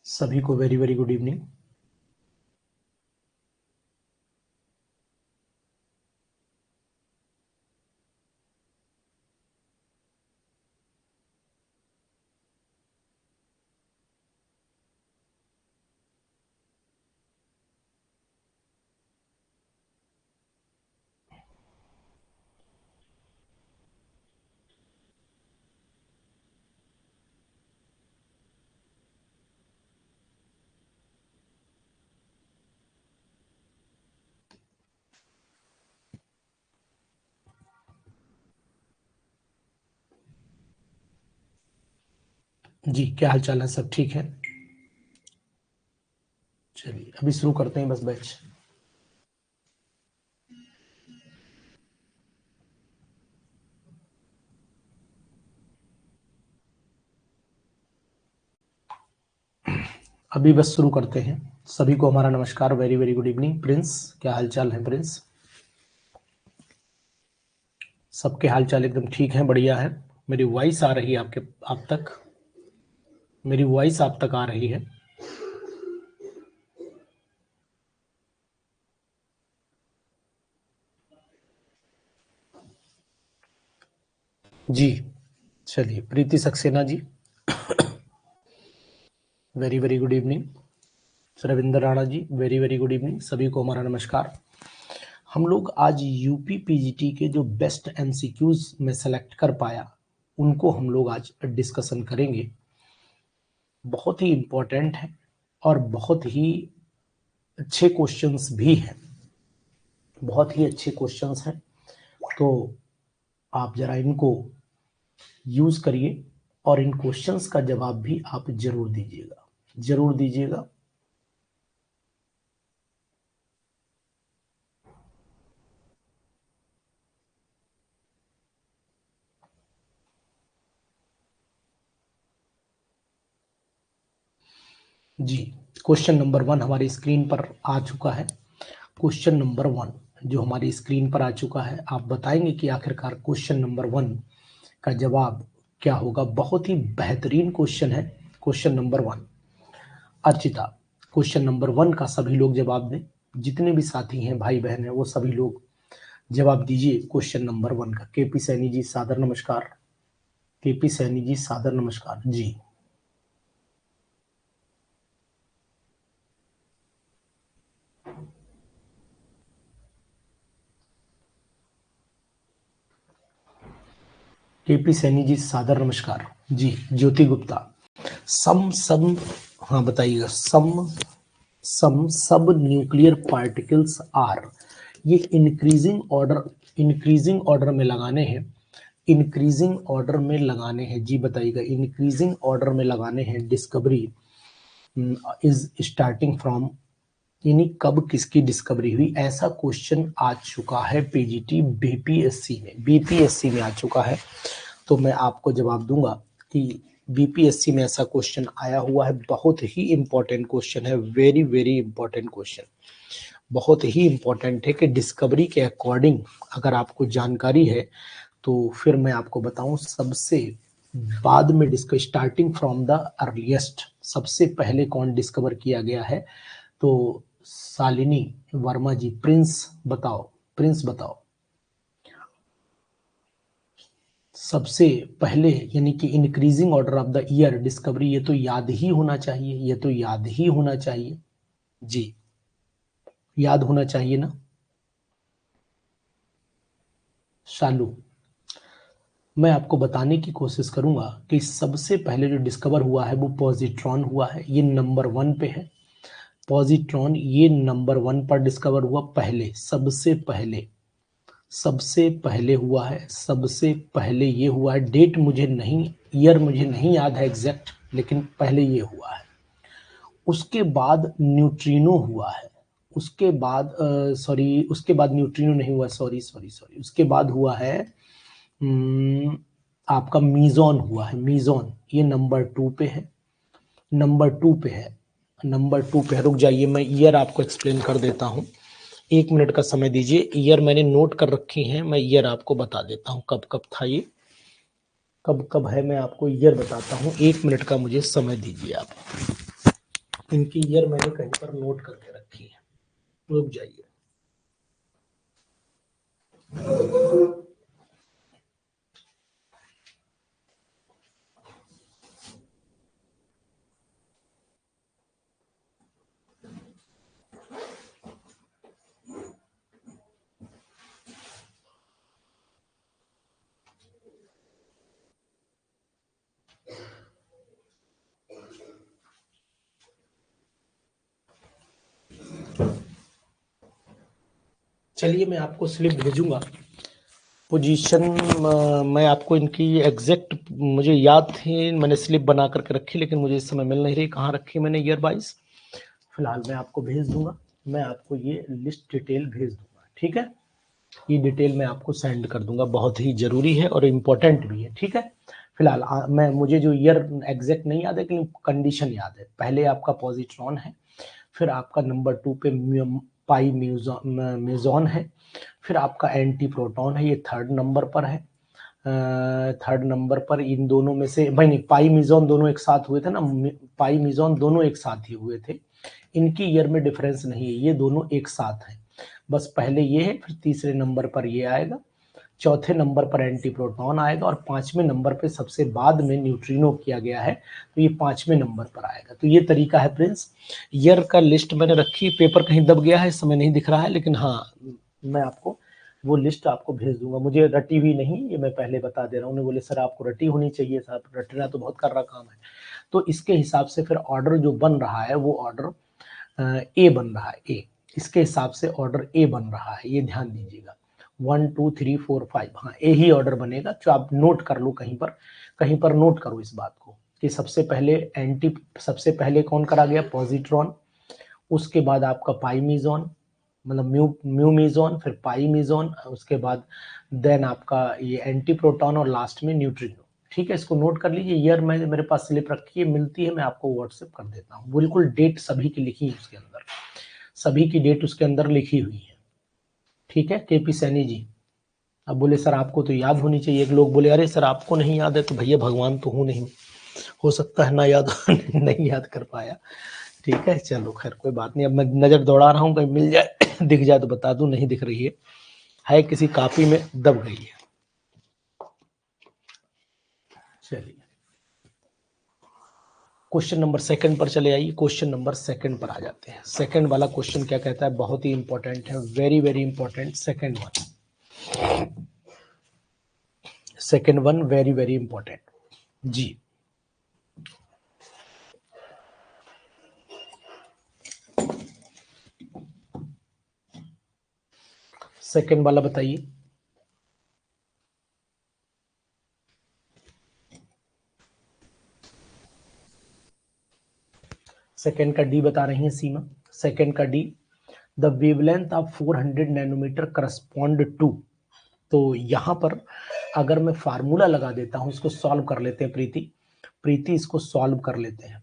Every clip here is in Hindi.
सभी को वेरी वेरी गुड इवनिंग। जी, क्या हाल चाल है? सब ठीक है? चलिए अभी शुरू करते हैं बस बैच। अभी बस शुरू करते हैं। सभी को हमारा नमस्कार, very very good evening. Prince, क्या हाल चाल है प्रिंस? सबके हाल चाल एकदम ठीक है, बढ़िया है। मेरी वॉइस आ रही है आप तक? मेरी वॉइस आप तक आ रही है? जी, चलिए। प्रीति Saxena ji, very very good evening. Ravindra Rana ji, very very good evening. सभी को हमारा नमस्कार। हम लोग आज यूपी पीजीटी के जो बेस्ट एमसीक्यूज में सेलेक्ट कर पाया उनको हम लोग आज डिस्कशन करेंगे। बहुत ही इम्पोर्टेंट है और बहुत ही अच्छे क्वेश्चंस भी हैं, बहुत ही अच्छे क्वेश्चंस हैं। तो आप जरा इनको यूज करिए और इन क्वेश्चंस का जवाब भी आप जरूर दीजिएगा, जरूर दीजिएगा। जी, क्वेश्चन नंबर 1 हमारी स्क्रीन पर आ चुका है। क्वेश्चन नंबर 1 जो हमारी स्क्रीन पर आ चुका है, आप बताएंगे कि आखिरकार क्वेश्चन नंबर 1 का जवाब क्या होगा। बहुत ही बेहतरीन क्वेश्चन है question number 1। Archita, question number 1 का सभी लोग जवाब दें। जितने भी साथी हैं, भाई बहन हैं, वो सभी लोग जवाब दीजिए क्वेश्चन नंबर 1 का। केपी सैनी जी सादर नमस्कार। केपी सैनी जी सादर नमस्कार जी। केपी सैनी जी सादर नमस्कार जी। ज्योति गुप्ता, सम सम, हाँ बताइएगा। सम सम सब न्यूक्लियर पार्टिकल्स आर, ये इंक्रीजिंग ऑर्डर में लगाने हैं। इंक्रीजिंग ऑर्डर में लगाने हैं जी, बताइएगा। इंक्रीजिंग ऑर्डर में लगाने हैं। डिस्कवरी इज स्टार्टिंग फ्रॉम, यानी कब किसकी डिस्कवरी हुई, ऐसा क्वेश्चन आ चुका है पीजीटी बीपीएससी में आ चुका है। तो मैं आपको जवाब दूंगा कि बीपीएससी में ऐसा क्वेश्चन आया हुआ है। बहुत ही इंपॉर्टेंट क्वेश्चन है, वेरी वेरी इंपॉर्टेंट क्वेश्चन। बहुत ही इंपॉर्टेंट है कि डिस्कवरी के अकॉर्डिंग अगर आपको जानकारी है तो फिर मैं आपको बताऊं। सबसे बाद में स्टार्टिंग फ्रॉम द अर्लीस्ट, सबसे पहले कौन डिस्कवर किया गया है? तो शालिनी वर्मा जी। प्रिंस बताओ, प्रिंस बताओ। सबसे पहले यानी कि increasing order of the year discovery, ये तो याद ही होना चाहिए, ये तो याद ही होना चाहिए जी, याद होना चाहिए ना। शालू, मैं आपको बताने की कोशिश करूंगा कि सबसे पहले जो डिस्कवर हुआ है वो पॉजिट्रॉन हुआ है। ये नंबर 1 पे है। पॉजिट्रॉन ये नंबर 1 पर डिस्कवर हुआ पहले, सबसे पहले हुआ है। सबसे पहले ये हुआ है। डेट मुझे नहीं, ईयर मुझे नहीं याद है एग्जैक्ट, लेकिन पहले ये हुआ है। उसके बाद न्यूट्रिनो हुआ है। उसके बाद सॉरी, उसके बाद न्यूट्रिनो नहीं हुआ, सॉरी सॉरी सॉरी। उसके बाद हुआ है आपका मीजॉन हुआ है। मीजॉन ये नंबर 2 पे है, नंबर 2 पे है, नंबर 2 पे है। रुक जाइए, मैं ईयर आपको एक्सप्लेन कर देता हूँ। 1 मिनट का समय दीजिए। ईयर मैंने नोट कर रखी है, मैं ईयर आपको बता देता हूँ कब कब था ये, कब कब है। मैं आपको ईयर बताता हूँ। 1 मिनट का मुझे समय दीजिए आप। इनकी ईयर मैंने कहीं पर नोट करके रखी है, रुक जाइए। चलिए मैं आपको स्लिप भेजूंगा। पोजीशन मैं आपको इनकी एग्जैक्ट मुझे याद थी, मैंने स्लिप बना करके रखी, लेकिन मुझे इस समय मिल नहीं रही कहाँ रखी मैंने ईयर वाइज। फिलहाल मैं आपको भेज दूंगा, मैं आपको ये लिस्ट डिटेल भेज दूंगा, ठीक है। ये डिटेल मैं आपको सेंड कर दूंगा, बहुत ही जरूरी है और इम्पोर्टेंट भी है, ठीक है। फिलहाल मैं मुझे जो ईयर एग्जैक्ट नहीं याद है, लेकिन कंडीशन याद है। पहले आपका पॉजिट्रॉन है, फिर आपका नंबर 2 पे पाई म्यूजॉन है, फिर आपका एंटी प्रोटॉन है, ये थर्ड नंबर पर है। थर्ड नंबर पर इन दोनों में से नहीं, पाई मिजॉन दोनों एक साथ हुए थे ना, पाई मिजॉन दोनों एक साथ ही हुए थे, इनकी ईयर में डिफरेंस नहीं है, ये दोनों एक साथ हैं। बस पहले ये है, फिर तीसरे नंबर पर ये आएगा, चौथे नंबर पर एंटी प्रोटॉन आएगा, और पांचवें नंबर पे सबसे बाद में न्यूट्रिनो किया गया है, तो ये पांचवें नंबर पर आएगा। तो ये तरीका है प्रिंस। ईयर का लिस्ट मैंने रखी, पेपर कहीं दब गया है, इस समय नहीं दिख रहा है, लेकिन हाँ मैं आपको वो लिस्ट आपको भेज दूंगा। मुझे रटी हुई नहीं, ये मैं पहले बता दे रहा हूँ। उन्हें बोले सर आपको रटी होनी चाहिए, सर रटना तो बहुत कर रहा काम है। तो इसके हिसाब से फिर ऑर्डर जो बन रहा है वो ऑर्डर ए बन रहा है, ए, इसके हिसाब से ऑर्डर ए बन रहा है, ये ध्यान दीजिएगा। 1 2 3 4 5, हाँ ए ही ऑर्डर बनेगा। जो आप नोट कर लो, कहीं पर नोट करो इस बात को कि सबसे पहले कौन करा गया, पॉजिट्रॉन, उसके बाद आपका पाइमिजॉन, मतलब म्यूमिजॉन, फिर पाइमिजॉन, उसके बाद देन आपका ये एंटी प्रोटॉन, और लास्ट में न्यूट्रिनो, ठीक है। इसको नोट कर लीजिए। ईयर में मेरे पास स्लिप रखी है, मिलती है मैं आपको व्हाट्सएप कर देता हूँ, बिल्कुल डेट सभी की लिखी है उसके अंदर, सभी की डेट उसके अंदर लिखी हुई है, ठीक है। केपी सैनी जी, अब बोले सर आपको तो याद होनी चाहिए। एक लोग बोले अरे सर आपको नहीं याद है, तो भैया भगवान तो हूँ नहीं, हो सकता है ना याद नहीं याद कर पाया, ठीक है। चलो खैर कोई बात नहीं, अब मैं नजर दौड़ा रहा हूँ, कहीं मिल जाए दिख जाए तो बता दूं, नहीं दिख रही है किसी कॉपी में दब गई है। चलिए क्वेश्चन नंबर सेकंड पर चले आइए। क्वेश्चन नंबर सेकंड पर आ जाते हैं। सेकंड वाला क्वेश्चन क्या कहता है, बहुत ही इंपॉर्टेंट है, very very important. Second one very very important जी। सेकंड वाला बताइए। सेकंड का डी बता रही है सीमा। सेकंड का D, the wavelength of 400 nanometre correspond to. तो यहां पर अगर मैं फार्मूला लगा देता हूं, इसको सॉल्व कर लेते हैं प्रीति इसको सॉल्व कर लेते हैं,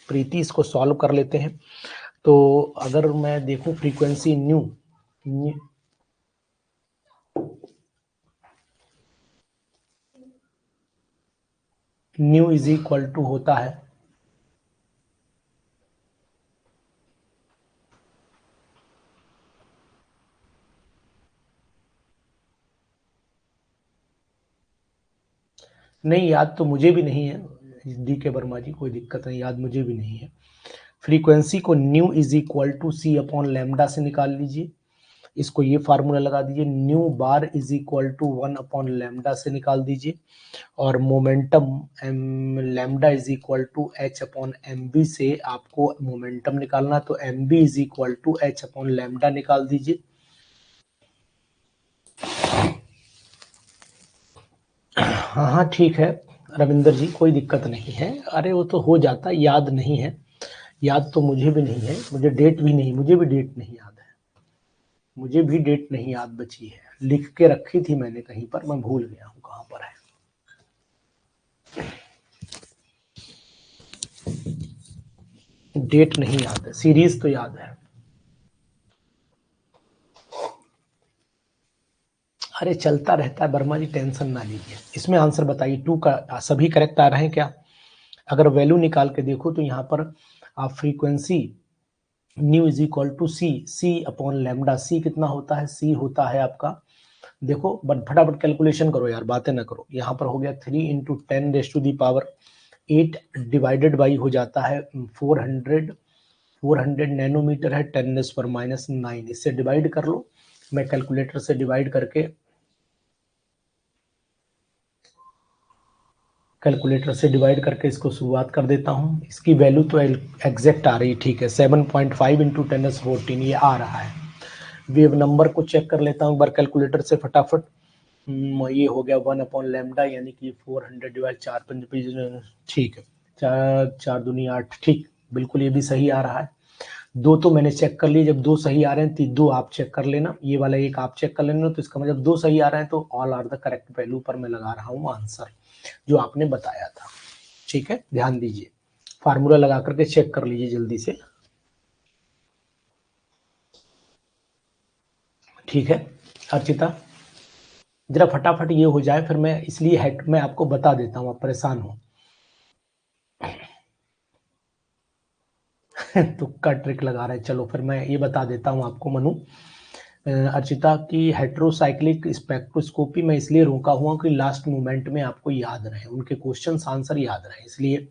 प्रीति इसको सॉल्व कर लेते हैं। तो अगर मैं देखूं frequency nu is equal to होता है, नहीं याद तो मुझे भी नहीं है डी के वर्मा जी, कोई दिक्कत नहीं, याद मुझे भी नहीं है। फ्रीक्वेंसी को nu is equal to C upon lambda से निकाल लीजिए, इसको ये फार्मूला लगा दीजिए, nu bar is equal to 1 upon lambda से निकाल दीजिए, और momentum lambda is equal to H upon m v से आपको मोमेंटम निकालना, तो m v is equal to H upon lambda निकाल दीजिए। हाँ हाँ ठीक है रविंदर जी, कोई दिक्कत नहीं है, अरे वो तो हो जाता, याद नहीं है, याद तो मुझे भी नहीं है, मुझे डेट भी नहीं, मुझे भी डेट नहीं याद है, मुझे भी डेट नहीं याद बची है, लिख के रखी थी मैंने कहीं पर, मैं भूल गया हूँ कहाँ पर है। डेट नहीं याद है, सीरीज तो याद है। अरे चलता रहता है वर्मा जी, टेंशन ना लीजिए। इसमें आंसर बताइए, 2 का सभी करेक्ट आ रहे हैं क्या? अगर वैल्यू निकाल के देखो तो यहाँ पर आप frequency nu is equal to C upon lambda. C कितना होता है? सी होता है आपका, देखो बट फटाफट कैलकुलेशन करो यार, बातें ना करो। यहाँ पर हो गया 3 into 10 raise to the power 8 divided by हो जाता है 400 नैनोमीटर है 10⁻⁹ इससे डिवाइड कर लो। मैं कैलकुलेटर से डिवाइड करके इसको शुरुआत कर देता हूँ। इसकी वैल्यू तो एग्जैक्ट आ रही है, ठीक है, 7.5 इंटू 10⁻14 ये आ रहा है। वेव नंबर को चेक कर लेता हूँ एक बार कैलकुलेटर से फटाफट। ये हो गया 1 अपॉन लैम्डा, यानी कि 400 डिवाइड 4×5, ठीक है, 4 दूनी 8, ठीक, बिल्कुल ये भी सही आ रहा है। दो तो मैंने चेक कर लिए, जब दो सही आ रहे हैं तो दो आप चेक कर लेना, ये वाला एक आप चेक कर लेना, तो इसका मतलब दो सही आ रहा है, तो all are the correct value पर मैं लगा रहा हूँ आंसर जो आपने बताया था। ठीक है, ध्यान दीजिए, फार्मूला लगा करके चेक कर लीजिए जल्दी से। ठीक है अर्चिता, जरा फटाफट ये हो जाए, फिर मैं इसलिए मैं आपको बता देता हूँ, आप परेशान हो। तुक्का ट्रिक लगा रहे हैं, चलो फिर मैं ये बता देता हूँ आपको मनु। अर्चिता की हेट्रोसाइक्लिक स्पेक्ट्रोस्कोपी मैं इसलिए रोका हुआ कि लास्ट मोमेंट में आपको याद रहे, उनके क्वेश्चंस आंसर याद रहे, इसलिए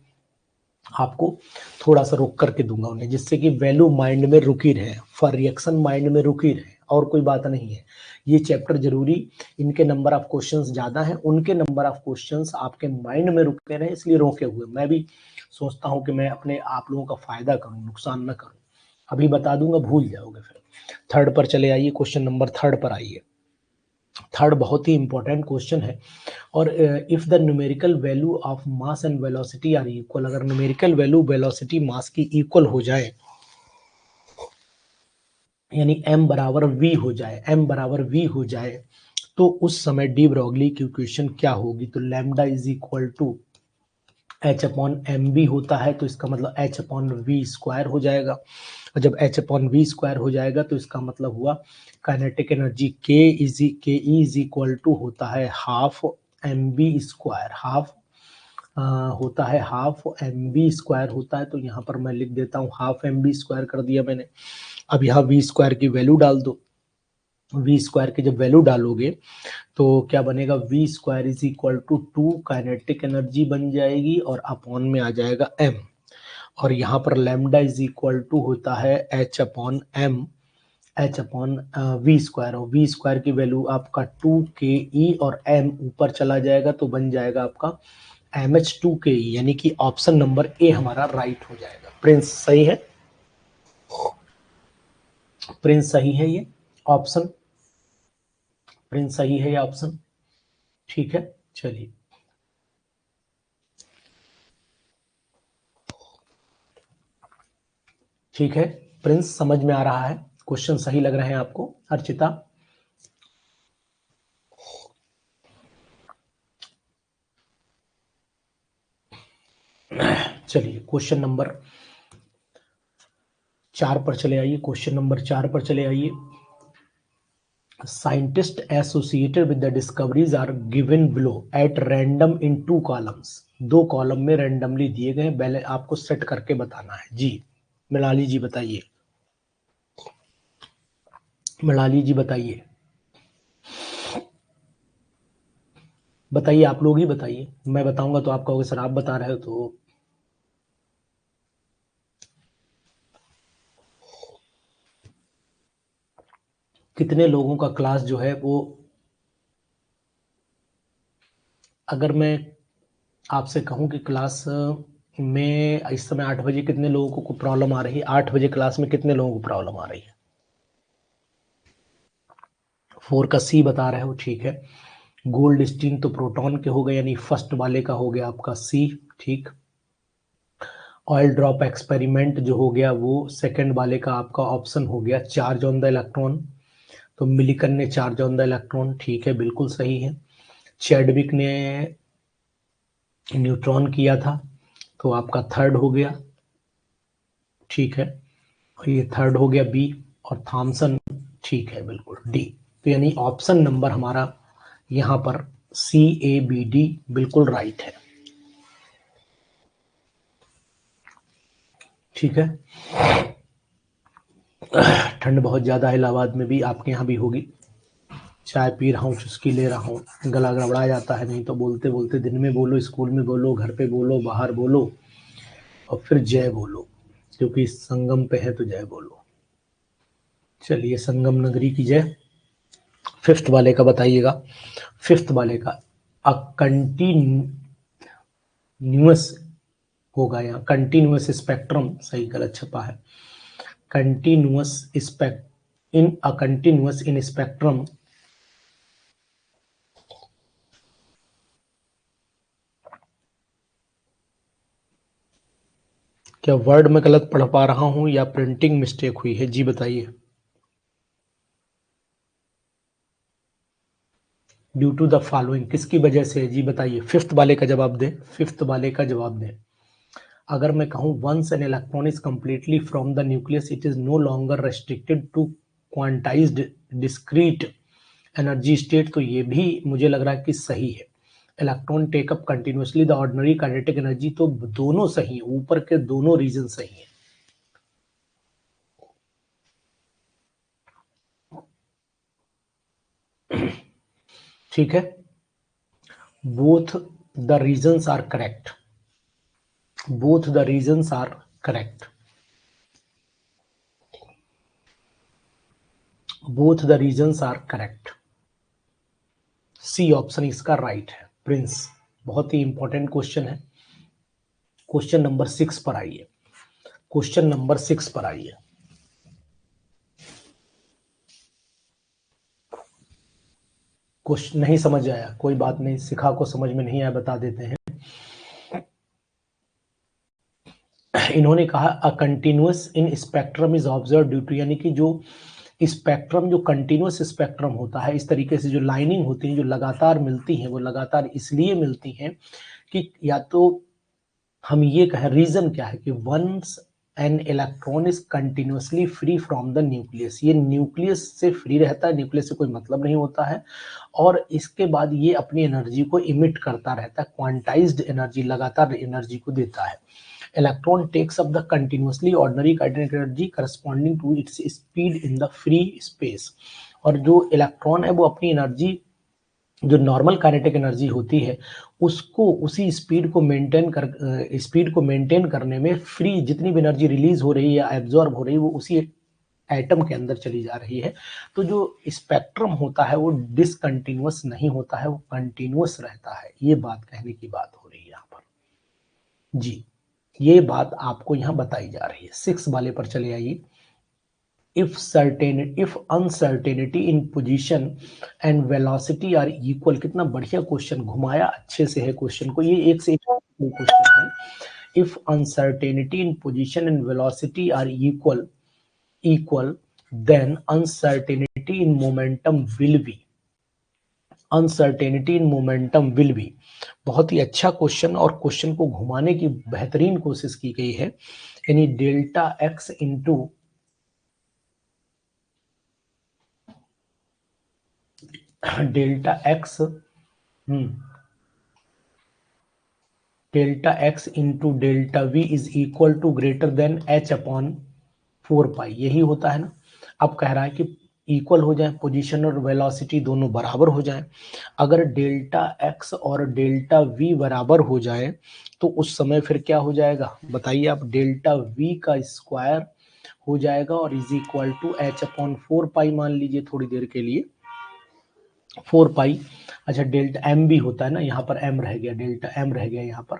आपको थोड़ा सा रोक करके दूंगा उन्हें, जिससे कि वैल्यू माइंड में रुकी रहे, फॉर रिएक्शन माइंड में रुकी रहे, और कोई बात नहीं है। ये चैप्टर जरूरी, इनके नंबर ऑफ क्वेश्चंस ज्यादा हैं, उनके नंबर ऑफ क्वेश्चंस आपके माइंड में रुके रहे, इसलिए रोके हुए। मैं भी सोचता हूं कि मैं अपने आप लोगों का फायदा करूं, नुकसान न करूं। अभी बता दूंगा, भूल जाओगे फिर। थर्ड पर चले आइए, क्वेश्चन नंबर थर्ड पर आइए। थर्ड बहुत ही इंपॉर्टेंट क्वेश्चन है। और if the numerical value of mass and velocity are equal, अगर न्यूमेरिकल वैल्यू वेलोसिटी मास की इक्वल हो जाए, यानी m बराबर v हो जाए, m बराबर v हो जाए, तो उस समय डी ब्रॉगली की इक्वेशन क्या होगी? तो lambda is equal to h upon m v होता है, तो इसका मतलब h अपॉन वी स्क्वायर हो जाएगा। और जब h अपॉन वी स्क्वायर हो जाएगा तो इसका मतलब हुआ kinetic energy k is equal to होता है half m v square, half होता है हाफ एम बी स्क्वायर होता है। तो यहाँ पर मैं लिख देता हूँ हाफ एम बी स्क्वायर कर दिया मैंने। अब यहाँ वी स्क्वायर की वैल्यू डाल दो, वी स्क्वायर की जब वैल्यू डालोगे तो क्या बनेगा? V square is equal to 2 kinetic energy बन जाएगी, और अपॉन में आ जाएगा m, और यहाँ पर लैम्डा इज इक्वल टू होता है h upon M, h upon V square, और वी स्क्वायर की वैल्यू आपका 2ke, और m ऊपर चला जाएगा तो बन जाएगा आपका mh2ke, यानी कि ऑप्शन नंबर ए हमारा राइट हो जाएगा। प्रिंस सही है, प्रिंस सही है ये ऑप्शन, प्रिंस सही है ये ऑप्शन। ठीक है, चलिए ठीक है, प्रिंस समझ में आ रहा है, क्वेश्चन सही लग रहे हैं आपको? अर्चिता चलिए क्वेश्चन नंबर 4 पर चले आइए, क्वेश्चन नंबर 4 पर चले आइए। Scientist associated with the discoveries are given below at random in 2 columns, 2 column में रैंडमली दिए गए, पहले आपको सेट करके बताना है जी। मृणाली जी बताइए, मृणाली जी बताइए, बताइए आप लोग ही बताइए, मैं बताऊंगा तो आप कहोगे सर आप बता रहे हो तो। कितने लोगों का क्लास जो है वो, अगर मैं आपसे कहूं कि क्लास में इस समय 8 बजे कितने लोगों को प्रॉब्लम आ रही है? 8 बजे क्लास में कितने लोगों को प्रॉब्लम आ रही है? 4 का सी बता रहे हो, ठीक है। गोल्ड स्टीन तो प्रोटॉन के हो गए, यानी फर्स्ट वाले का हो गया आपका सी, ठीक। ऑयल ड्रॉप एक्सपेरिमेंट जो हो गया वो सेकंड वाले का आपका ऑप्शन हो गया, चार्ज ऑन द इलेक्ट्रॉन, तो मिलिकन ने चार्ज ऑन द इलेक्ट्रॉन, ठीक है, बिल्कुल सही है। चैडविक ने न्यूट्रॉन किया था, तो आपका थर्ड हो गया, ठीक है, और ये थर्ड हो गया बी, और थॉमसन, ठीक है, बिल्कुल डी। तो यानी ऑप्शन नंबर हमारा यहाँ पर CABD बिल्कुल राइट है। ठीक है। ठंड बहुत ज्यादा है इलाहाबाद में भी, आपके यहाँ भी होगी। चाय पी रहा हूँ, चुस्की ले रहा हूँ, गला गड़बड़ा जाता है, नहीं तो बोलते बोलते दिन में बोलो, स्कूल में बोलो, घर पे बोलो, बाहर बोलो, और फिर जय बोलो, क्योंकि संगम पे है तो जय बोलो। चलिए, संगम नगरी की जय। फिफ्थ वाले का बताइएगा। फिफ्थ वाले का अ कंटिन्यूअस होगा, यहाँ कंटिन्यूअस स्पेक्ट्रम सही गलत छपा है। कंटिन्यूअस स्पेक्ट in a continuous in spectrum क्या वर्ड में गलत पढ़ पा रहा हूं या प्रिंटिंग मिस्टेक हुई है? जी बताइए। ड्यू टू द फॉलोइंग, किसकी वजह से है? जी बताइए, फिफ्थ वाले का जवाब दें, फिफ्थ वाले का जवाब दें। अगर मैं कहूं once an electron is completely from the nucleus it is no longer restricted to quantized discrete energy state, तो ये भी मुझे लग रहा है कि सही है। Electron take up continuously the ordinary kinetic energy, तो दोनों सही है, ऊपर के दोनों रीजन सही है। ठीक है, both the reasons are correct, both the reasons are correct, both the reasons are correct। C option इसका राइट है, प्रिंस। बहुत ही इंपॉर्टेंट क्वेश्चन है। क्वेश्चन नंबर 6 पर आइए, क्वेश्चन नंबर 6 पर आइए। क्वेश्चन नहीं समझ आया, कोई बात नहीं, सिखा को समझ में नहीं आया, बता देते हैं। इन्होंने कहा a continuous in spectrum is observe due to, यानी कि जो स्पेक्ट्रम, जो कंटिन्यूअस स्पेक्ट्रम होता है, इस तरीके से जो लाइनिंग होती है, जो लगातार मिलती है, वो लगातार इसलिए मिलती हैं कि या तो हम ये कहें, रीजन क्या है कि once an electron is continuously free from the nucleus, ये न्यूक्लियस से फ्री रहता है, न्यूक्लियस से कोई मतलब नहीं होता है, और इसके बाद ये अपनी एनर्जी को इमिट करता रहता है, क्वांटाइज्ड एनर्जी, लगातार एनर्जी को देता है। Electron takes up the continuously ordinary kinetic energy corresponding to its speed in the free space, और जो इलेक्ट्रॉन है वो अपनी एनर्जी, जो नॉर्मल काइनेटिक एनर्जी होती है, उसको उसी स्पीड को मेंटेन करने में फ्री जितनी भी एनर्जी रिलीज हो रही है या एब्जॉर्ब हो रही है, वो उसी एटम के अंदर चली जा रही है। तो जो स्पेक्ट्रम होता है वो डिसकंटिन्यूअस नहीं होता है, वो कंटिन्यूअस रहता है। ये बात कहने की बात हो रही है यहाँ पर। जी, ये बात आपको यहाँ बताई जा रही है। 6 वाले पर चले आइए। if uncertainty in position and velocity are equal, कितना बढ़िया क्वेश्चन, घुमाया अच्छे से है क्वेश्चन को, ये एक से एक क्वेश्चन है। if uncertainty in position and velocity are equal then uncertainty in momentum will be, uncertainty in momentum will be. बहुत ही अच्छा क्वेश्चन, और क्वेश्चन को घुमाने की बेहतरीन कोशिश की गई है। यानी delta X into delta X delta X into delta V is equal to greater than H upon 4 pi, यही होता है ना। अब कह रहा है कि इक्वल हो जाए, पोजीशन और वेलोसिटी दोनों बराबर हो जाए। अगर डेल्टा एक्स और डेल्टा वी बराबर हो जाए तो उस समय फिर क्या हो जाएगा बताइए आप? डेल्टा वी का स्क्वायर हो जाएगा और is equal to H upon 4 pi, मान लीजिए थोड़ी देर के लिए 4 पाई। अच्छा, डेल्टा एम भी होता है ना, यहाँ पर एम रह गया, डेल्टा एम रह गया यहाँ पर,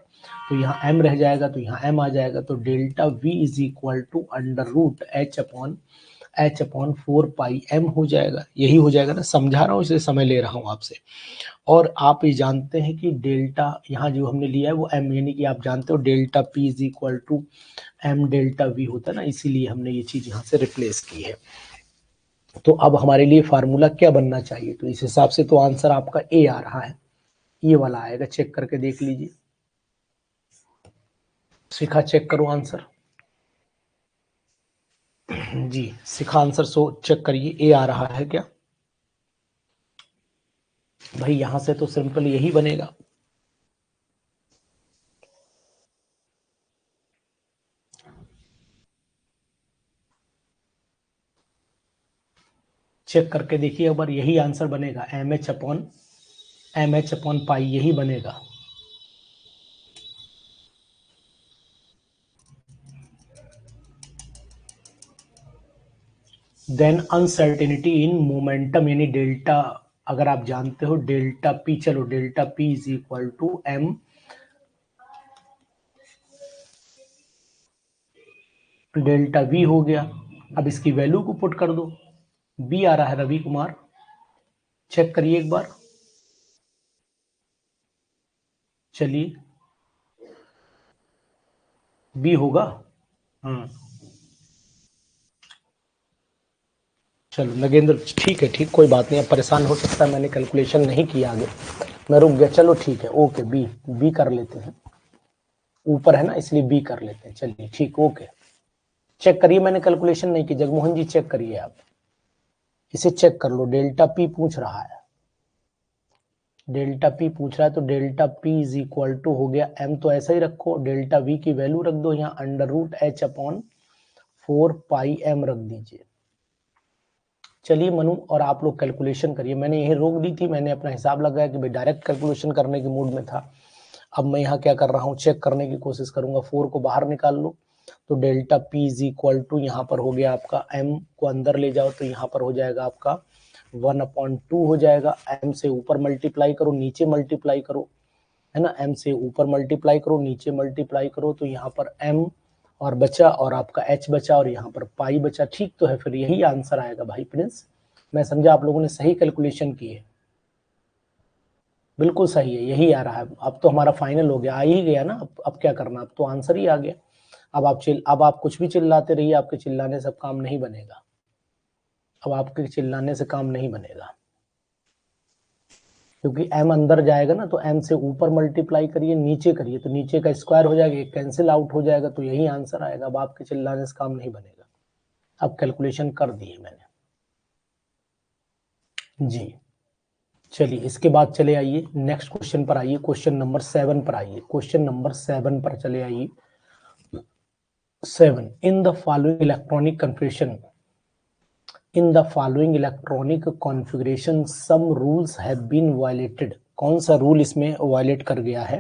तो यहाँ एम रह जाएगा, तो यहाँ एम आ जाएगा, तो delta V is equal to under root H upon 4 pi M हो जाएगा। यही हो जाएगा ना, समझा रहा हूँ, इसलिए समय ले रहा हूँ आपसे। और आप ये जानते हैं कि डेल्टा यहाँ जो हमने लिया है वो एम, यानी कि आप जानते हो delta P is equal to M delta V होता है ना, इसीलिए हमने ये चीज यहाँ से रिप्लेस की है। तो अब हमारे लिए फार्मूला क्या बनना चाहिए? तो इस हिसाब से तो आंसर आपका ए आ रहा है, ये वाला आएगा, चेक करके देख लीजिए। शिखा चेक करो आंसर। जी शिखा आंसर सो चेक करिए, ए आ रहा है क्या भाई? यहां से तो सिंपल यही बनेगा। चेक करके देखिए एक बार, यही आंसर बनेगा, एम एच अपॉन पाई यही बनेगा। देन अनसर्टेनिटी इन मोमेंटम यानी डेल्टा, अगर आप जानते हो डेल्टा पी, चलो delta P is equal to M delta V हो गया। अब इसकी वैल्यू को पुट कर दो, बी आ रहा है रवि कुमार, चेक करिए एक बार। चलिए बी होगा। हाँ चलो नगेंद्र, ठीक है ठीक, कोई बात नहीं, अब परेशान हो सकता है मैंने कैलकुलेशन नहीं किया आगे, मैं रुक गया, चलो ठीक है, ओके बी, बी कर लेते हैं, ऊपर है ना इसलिए बी कर लेते हैं, चलिए ठीक, ओके। चेक करिए, मैंने कैलकुलेशन नहीं की, जगमोहन जी चेक करिए आप, इसे चेक कर लो, डेल्टा पी पूछ रहा है, डेल्टा पी पूछ रहा है, तो delta P is equal to हो गया एम, तो ऐसा ही रखो, डेल्टा वी की वैल्यू रख दो यहाँ under root H upon 4 pi M रख दीजिए। चलिए मनु और आप लोग कैलकुलेशन करिए, मैंने यही रोक दी थी, मैंने अपना हिसाब लगाया कि भाई डायरेक्ट कैलकुलेशन करने के मूड में था। अब मैं यहाँ क्या कर रहा हूँ, चेक करने की कोशिश करूंगा, 4 को बाहर निकाल लो, तो delta P is equal to यहाँ पर हो गया आपका, एम को अंदर ले जाओ तो यहाँ पर हो जाएगा आपका 1/2 हो जाएगा, एम से ऊपर मल्टीप्लाई करो नीचे मल्टीप्लाई करो, है ना, एम से ऊपर मल्टीप्लाई करो नीचे मल्टीप्लाई करो, तो यहाँ पर एम और बचा और आपका एच बचा और यहाँ पर पाई बचा, ठीक तो है, फिर यही आंसर आएगा भाई प्रिंस, मैं समझा आप लोगों ने सही कैलकुलेशन की है, बिल्कुल सही है, यही आ रहा है, अब तो हमारा फाइनल हो गया, आ ही गया ना, अब क्या करना, अब तो आंसर ही आ गया। अब आप कुछ भी चिल्लाते रहिए, आपके चिल्लाने से काम नहीं बनेगा, अब आपके चिल्लाने से काम नहीं बनेगा, क्योंकि m अंदर जाएगा ना, तो m से ऊपर मल्टीप्लाई करिए नीचे करिए, तो नीचे का स्क्वायर हो जाएगा, कैंसिल आउट हो जाएगा, तो यही आंसर आएगा, अब आपके चिल्लाने से काम नहीं बनेगा, अब कैलकुलेशन कर दिए मैंने जी। चलिए इसके बाद चले आइए नेक्स्ट क्वेश्चन पर, आइए क्वेश्चन नंबर 7 पर, आइए क्वेश्चन नंबर 7 पर चले आइए। 7, in the following electronic configuration, in the following electronic configuration some rules have been violated, कौन सा रूल इसमें वायलेट कर गया है,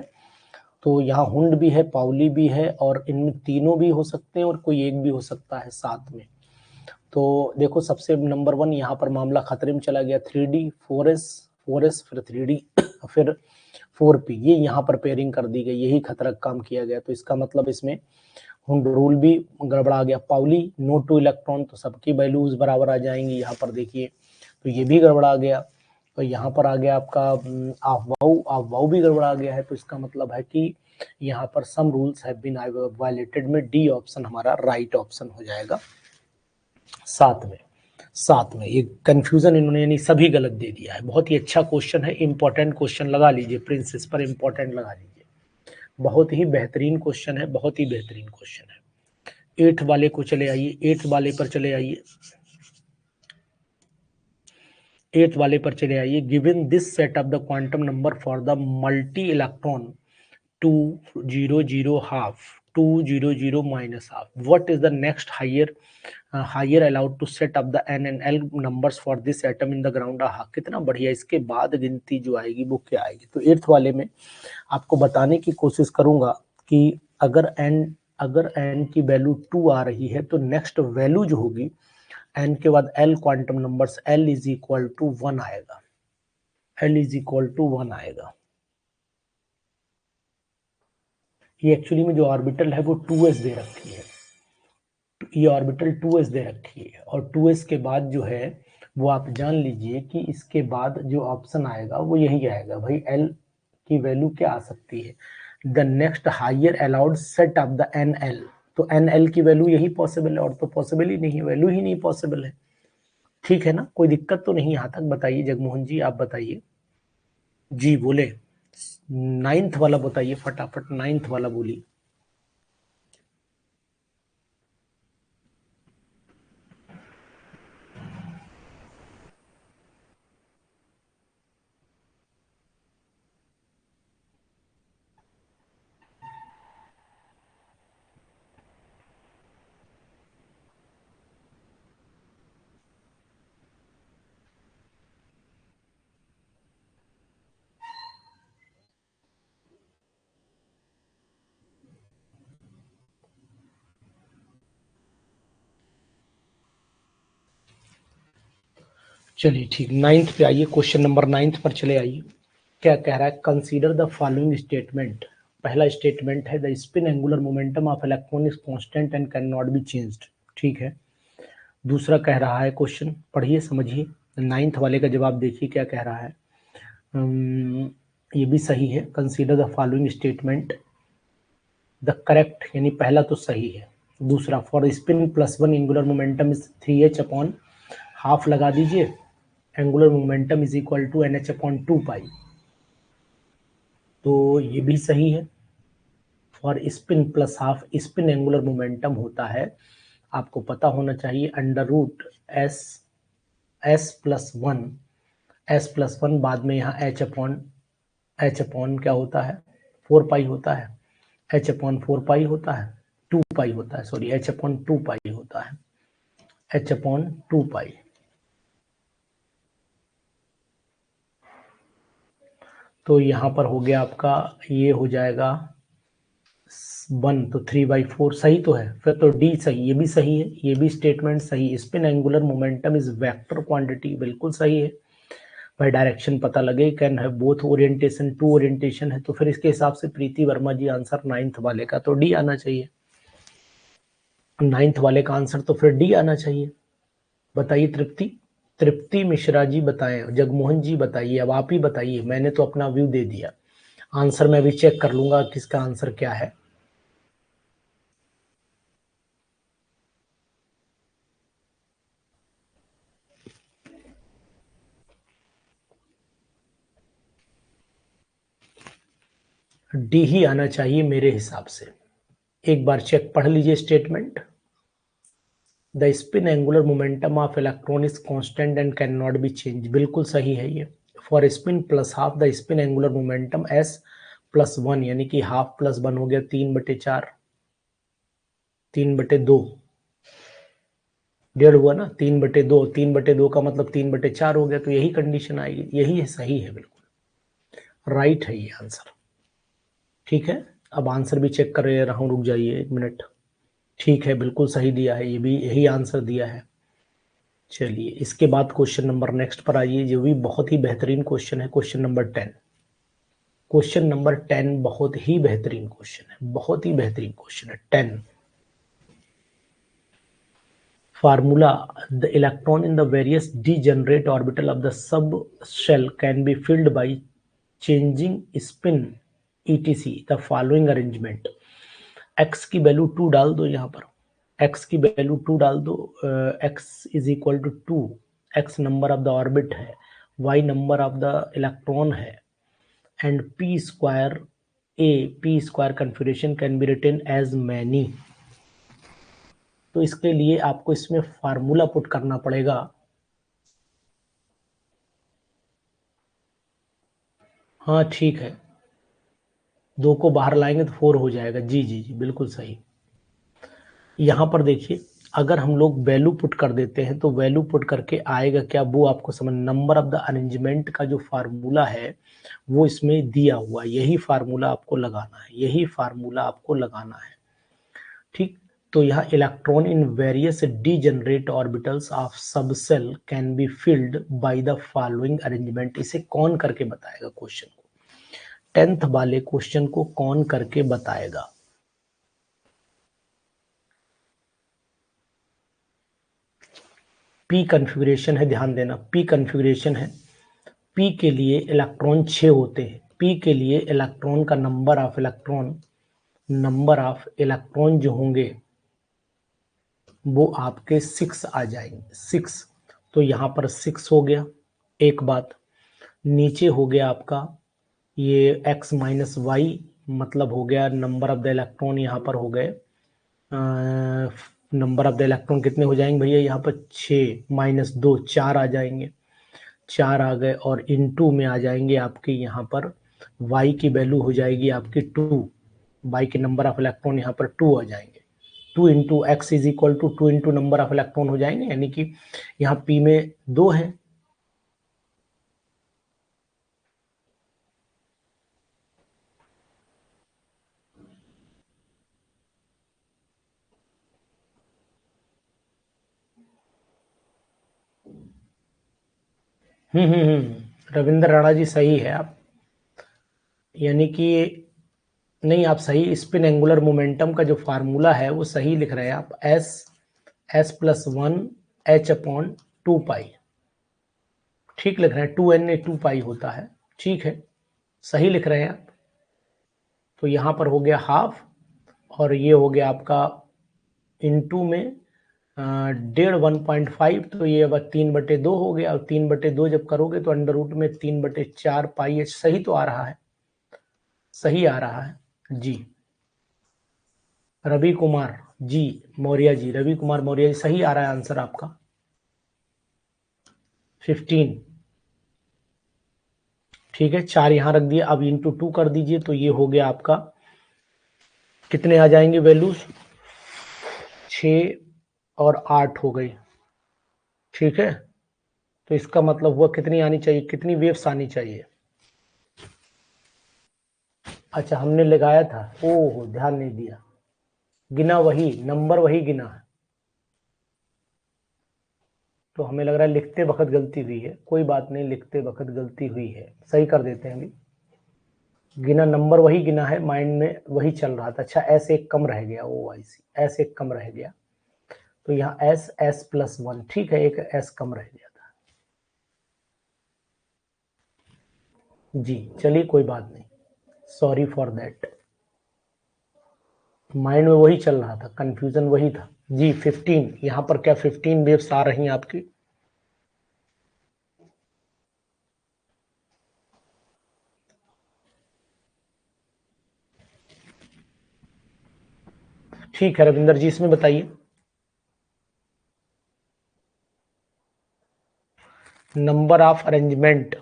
तो यहाँ हुंड भी है, पाउली भी है, और इनमें तीनों भी हो सकते हैं और कोई एक भी हो सकता है साथ में। तो देखो सबसे नंबर 1 यहाँ पर मामला खतरे में चला गया, 3D 4S फिर 3D फिर 4P, ये यहाँ पर पेयरिंग कर दी गई, यही खतरा काम किया गया, तो इसका मतलब इसमें हुंड रूल भी गड़बड़ा गया, पाउली नो टू इलेक्ट्रॉन, तो सबकी वैल्यूज बराबर आ जाएंगी, यहाँ पर देखिए तो ये भी गड़बड़ा गया, तो यहाँ पर आ गया आपका ऑफ वाउ भी गड़बड़ा गया है, तो इसका मतलब है कि यहाँ पर some rules have been violated में डी ऑप्शन हमारा राइट ऑप्शन हो जाएगा। साथ में ये कंफ्यूजन इन्होंने यानी सभी गलत दे दिया है, बहुत ही अच्छा क्वेश्चन है, इंपॉर्टेंट क्वेश्चन लगा लीजिए, प्रिंसेस पर इंपॉर्टेंट लगा लीजिए, बहुत ही बेहतरीन क्वेश्चन है, बहुत ही बेहतरीन क्वेश्चन है। 8 वाले को चले आइए, 8 वाले पर चले आइए, 8 वाले पर चले आइए, given this set of the quantum number for the multi electron 200 half 200 minus half, what is the next higher allowed to set up the n and l numbers for this atom in the ground, कितना बढ़िया, इसके बाद गिनती जो आएगी वो क्या आएगी, तो 8th वाले में आपको बताने की कोशिश करूंगा कि अगर n की वैल्यू 2 आ रही है तो नेक्स्ट वैल्यू जो होगी n के बाद l quantum numbers l is equal to 1 आएगा, l इज इक्वल टू 1 आएगा, ये एक्चुअली में जो ऑर्बिटल है वो 2s दे रखी है, ये ऑर्बिटल 2s दे रखी है, और 2s के बाद जो है वो आप जान लीजिए कि इसके बाद जो ऑप्शन आएगा वो यही आएगा भाई, l की वैल्यू क्या आ सकती है, the next higher allowed set of the N L, तो एन एल की वैल्यू यही पॉसिबल है, और तो पॉसिबल ही नहीं है, वैल्यू ही नहीं पॉसिबल है, ठीक है ना, कोई दिक्कत तो नहीं यहाँ तक, बताइए जगमोहन जी आप बताइए, जी बोले, 9th वाला बताइए फटाफट, 9th वाला बोलिए। चलिए ठीक, 9th पे आइए, क्वेश्चन नंबर 9th पर चले आइए। क्या कह रहा है, कंसीडर द फॉलोइंग स्टेटमेंट। पहला स्टेटमेंट है the spin angular momentum of electron is constant and can not be changed. ठीक है। दूसरा कह रहा है, क्वेश्चन पढ़िए समझिए, 9th वाले का जवाब देखिए क्या कह रहा है। ये भी सही है, consider the following statement the correct, यानी पहला तो सही है। दूसरा, for spin +1 angular momentum is 3h upon half लगा दीजिए, angular momentum is equal to NH upon 2 pi, तो ये भी सही है। For spin plus half, spin angular momentum होता है, आपको पता होना चाहिए, √s s+1 बाद में यहाँ h अपॉन क्या होता है, 4 पाई होता है, h/4 पाई होता है, 2 पाई होता है, सॉरी h/2 पाई होता है, h/2 पाई। तो यहाँ पर हो गया आपका, ये हो जाएगा 1, तो 3/4 सही तो है, फिर तो डी सही, ये भी सही है, ये भी स्टेटमेंट सही। Spin angular momentum is vector quantity, बिल्कुल सही है भाई, डायरेक्शन पता लगे, कैन है बोथ ओरिएंटेशन, टू ओरिएंटेशन है, तो फिर इसके हिसाब से प्रीति वर्मा जी आंसर 9th वाले का तो डी आना चाहिए। 9th वाले का आंसर तो फिर डी आना चाहिए। बताइए तृप्ति मिश्रा जी बताएं, जगमोहन जी बताइए, अब आप ही बताइए, मैंने तो अपना व्यू दे दिया, आंसर मैं भी चेक कर लूंगा किसका आंसर क्या है। डी ही आना चाहिए मेरे हिसाब से। एक बार चेक पढ़ लीजिए statement, the spin angular momentum of electron is constant and can not be change, बिल्कुल सही है ये। For spin plus half the spin angular momentum s+1, यानी कि हाफ प्लस 1 हो गया 3/4, 3/2, डेढ़ हुआ ना, 3/2, 3/2 का मतलब 3/4 हो गया, तो यही कंडीशन आएगी, यही है, सही है, बिल्कुल राइट है ये आंसर। ठीक है, अब आंसर भी चेक कर रहा हूँ, रुक जाइए 1 मिनट। ठीक है, बिल्कुल सही दिया है, ये भी यही आंसर दिया है। चलिए, इसके बाद क्वेश्चन नंबर नेक्स्ट पर आइए, जो भी बहुत ही बेहतरीन क्वेश्चन है, क्वेश्चन नंबर 10। क्वेश्चन नंबर 10 बहुत ही बेहतरीन क्वेश्चन है, बहुत ही बेहतरीन क्वेश्चन है 10। Formula: the electron in the various degenerate orbital of the subshell can be filled by changing spin etc. the following arrangement। x की वैल्यू 2 डाल दो, यहाँ पर x की वैल्यू 2 डाल दो, x is equal to 2, x number of the orbit है, y number of the electron है, and p square configuration can be written as many. तो इसके लिए आपको इसमें फार्मूला पुट करना पड़ेगा। हाँ ठीक है, 2 को बाहर लाएंगे तो 4 हो जाएगा, जी जी जी बिल्कुल सही। यहाँ पर देखिए, अगर हम लोग वैल्यू पुट कर देते हैं तो वैल्यू पुट करके आएगा क्या, वो आपको समझ, नंबर ऑफ द अरेंजमेंट का जो फार्मूला है वो इसमें दिया हुआ है, यही फार्मूला आपको लगाना है, यही फार्मूला आपको लगाना है। ठीक, तो यहाँ electron in various degenerate orbitals of subshell can be filled by the following arrangement, इसे कौन करके बताएगा क्वेश्चन को, 10th वाले क्वेश्चन को कौन करके बताएगा। पी कन्फिग्रेशन है, ध्यान देना, पी कन्फिग्रेशन है, पी के लिए इलेक्ट्रॉन 6 होते हैं, पी के लिए इलेक्ट्रॉन का नंबर ऑफ इलेक्ट्रॉन जो होंगे वो आपके 6 आ जाएंगे, 6, तो यहाँ पर 6 हो गया। एक बात, नीचे हो गया आपका ये x-y, मतलब हो गया नंबर ऑफ द इलेक्ट्रॉन, यहाँ पर हो गए, नंबर ऑफ द इलेक्ट्रॉन कितने हो जाएंगे भैया, यहाँ पर 6 - 2 4 आ जाएंगे, 4 आ गए, और इनटू में आ जाएंगे आपके यहाँ पर y की वैल्यू हो जाएगी आपकी 2, y के नंबर ऑफ इलेक्ट्रॉन यहाँ पर 2 आ जाएंगे, 2 into X is equal to 2 into number of electron हो जाएंगे, यानी कि यहाँ p में 2 है। रविंद्र राणा जी सही है आप, यानी कि नहीं, आप सही, स्पिन एंगुलर मोमेंटम का जो फार्मूला है वो सही लिख रहे हैं आप, s+1 h/2 पाई, ठीक लिख रहे हैं, 2n/2 पाई होता है, ठीक है, सही लिख रहे हैं आप। तो यहाँ पर हो गया हाफ, और ये हो गया आपका इनटू में 1.5, तो ये अब 3/2 हो गया, और 3/2 जब करोगे तो अंडर रूट में 3/4 पाई h, सही तो आ रहा है, सही आ रहा है जी। रवि कुमार जी मौर्य जी, रवि कुमार मौर्य जी, सही आ रहा है आंसर आपका 15, ठीक है, 4 यहां रख दिए, अब इंटू 2 कर दीजिए, तो ये हो गया आपका, कितने आ जाएंगे वैल्यूज, 6 और 8 हो गई, ठीक है। तो इसका मतलब हुआ कितनी आनी चाहिए, कितनी वेव्स आनी चाहिए, अच्छा हमने लगाया था, ओहो ध्यान नहीं दिया, गिना वही नंबर, वही गिना है, तो हमें लग रहा है लिखते वक्त गलती हुई है, कोई बात नहीं, लिखते वक्त गलती हुई है, सही कर देते हैं अभी, गिना नंबर वही गिना है, माइंड में वही चल रहा था, अच्छा एस एक कम रह गया, ओ आई सी, एस एक कम रह गया, तो यहाँ s+1, ठीक है, एक एस कम रह गया था जी, चलिए कोई बात नहीं, सॉरी फॉर दैट, माइंड में वही चल रहा था, कंफ्यूजन वही था जी। 15, यहाँ पर क्या 15 वेव्स आ रही हैं आपकी, ठीक है रविंदर जी, इसमें बताइए, नंबर ऑफ अरेंजमेंट,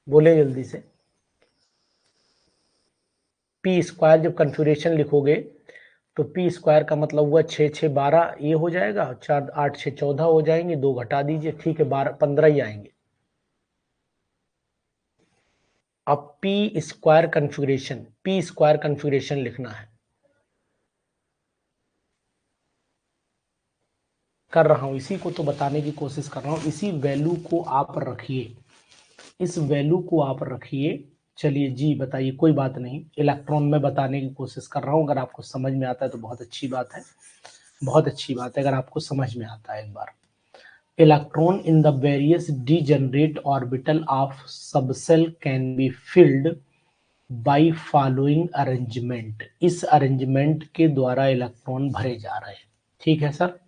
बोले जल्दी से, पी स्क्वायर जब कन्फिग्रेशन लिखोगे तो पी स्क्वायर का मतलब हुआ 6×6 12, ये हो जाएगा, 4 8 6 14 हो जाएंगे, 2 घटा दीजिए, ठीक है, 12 15 ही आएंगे। अब पी स्क्वायर कन्फिग्रेशन लिखना है, कर रहा हूं, इसी को तो बताने की कोशिश कर रहा हूं, इसी वैल्यू को आप रखिए, इस वैल्यू को आप रखिए। चलिए जी बताइए, कोई बात नहीं, इलेक्ट्रॉन में बताने की कोशिश कर रहा हूं, अगर आपको समझ में आता है तो बहुत अच्छी बात है, बहुत अच्छी बात है अगर आपको समझ में आता है। एक बार, electron in the various degenerate orbital of subshell can be filled by following arrangement, इस अरेंजमेंट के द्वारा इलेक्ट्रॉन भरे जा रहे हैं, ठीक है sir.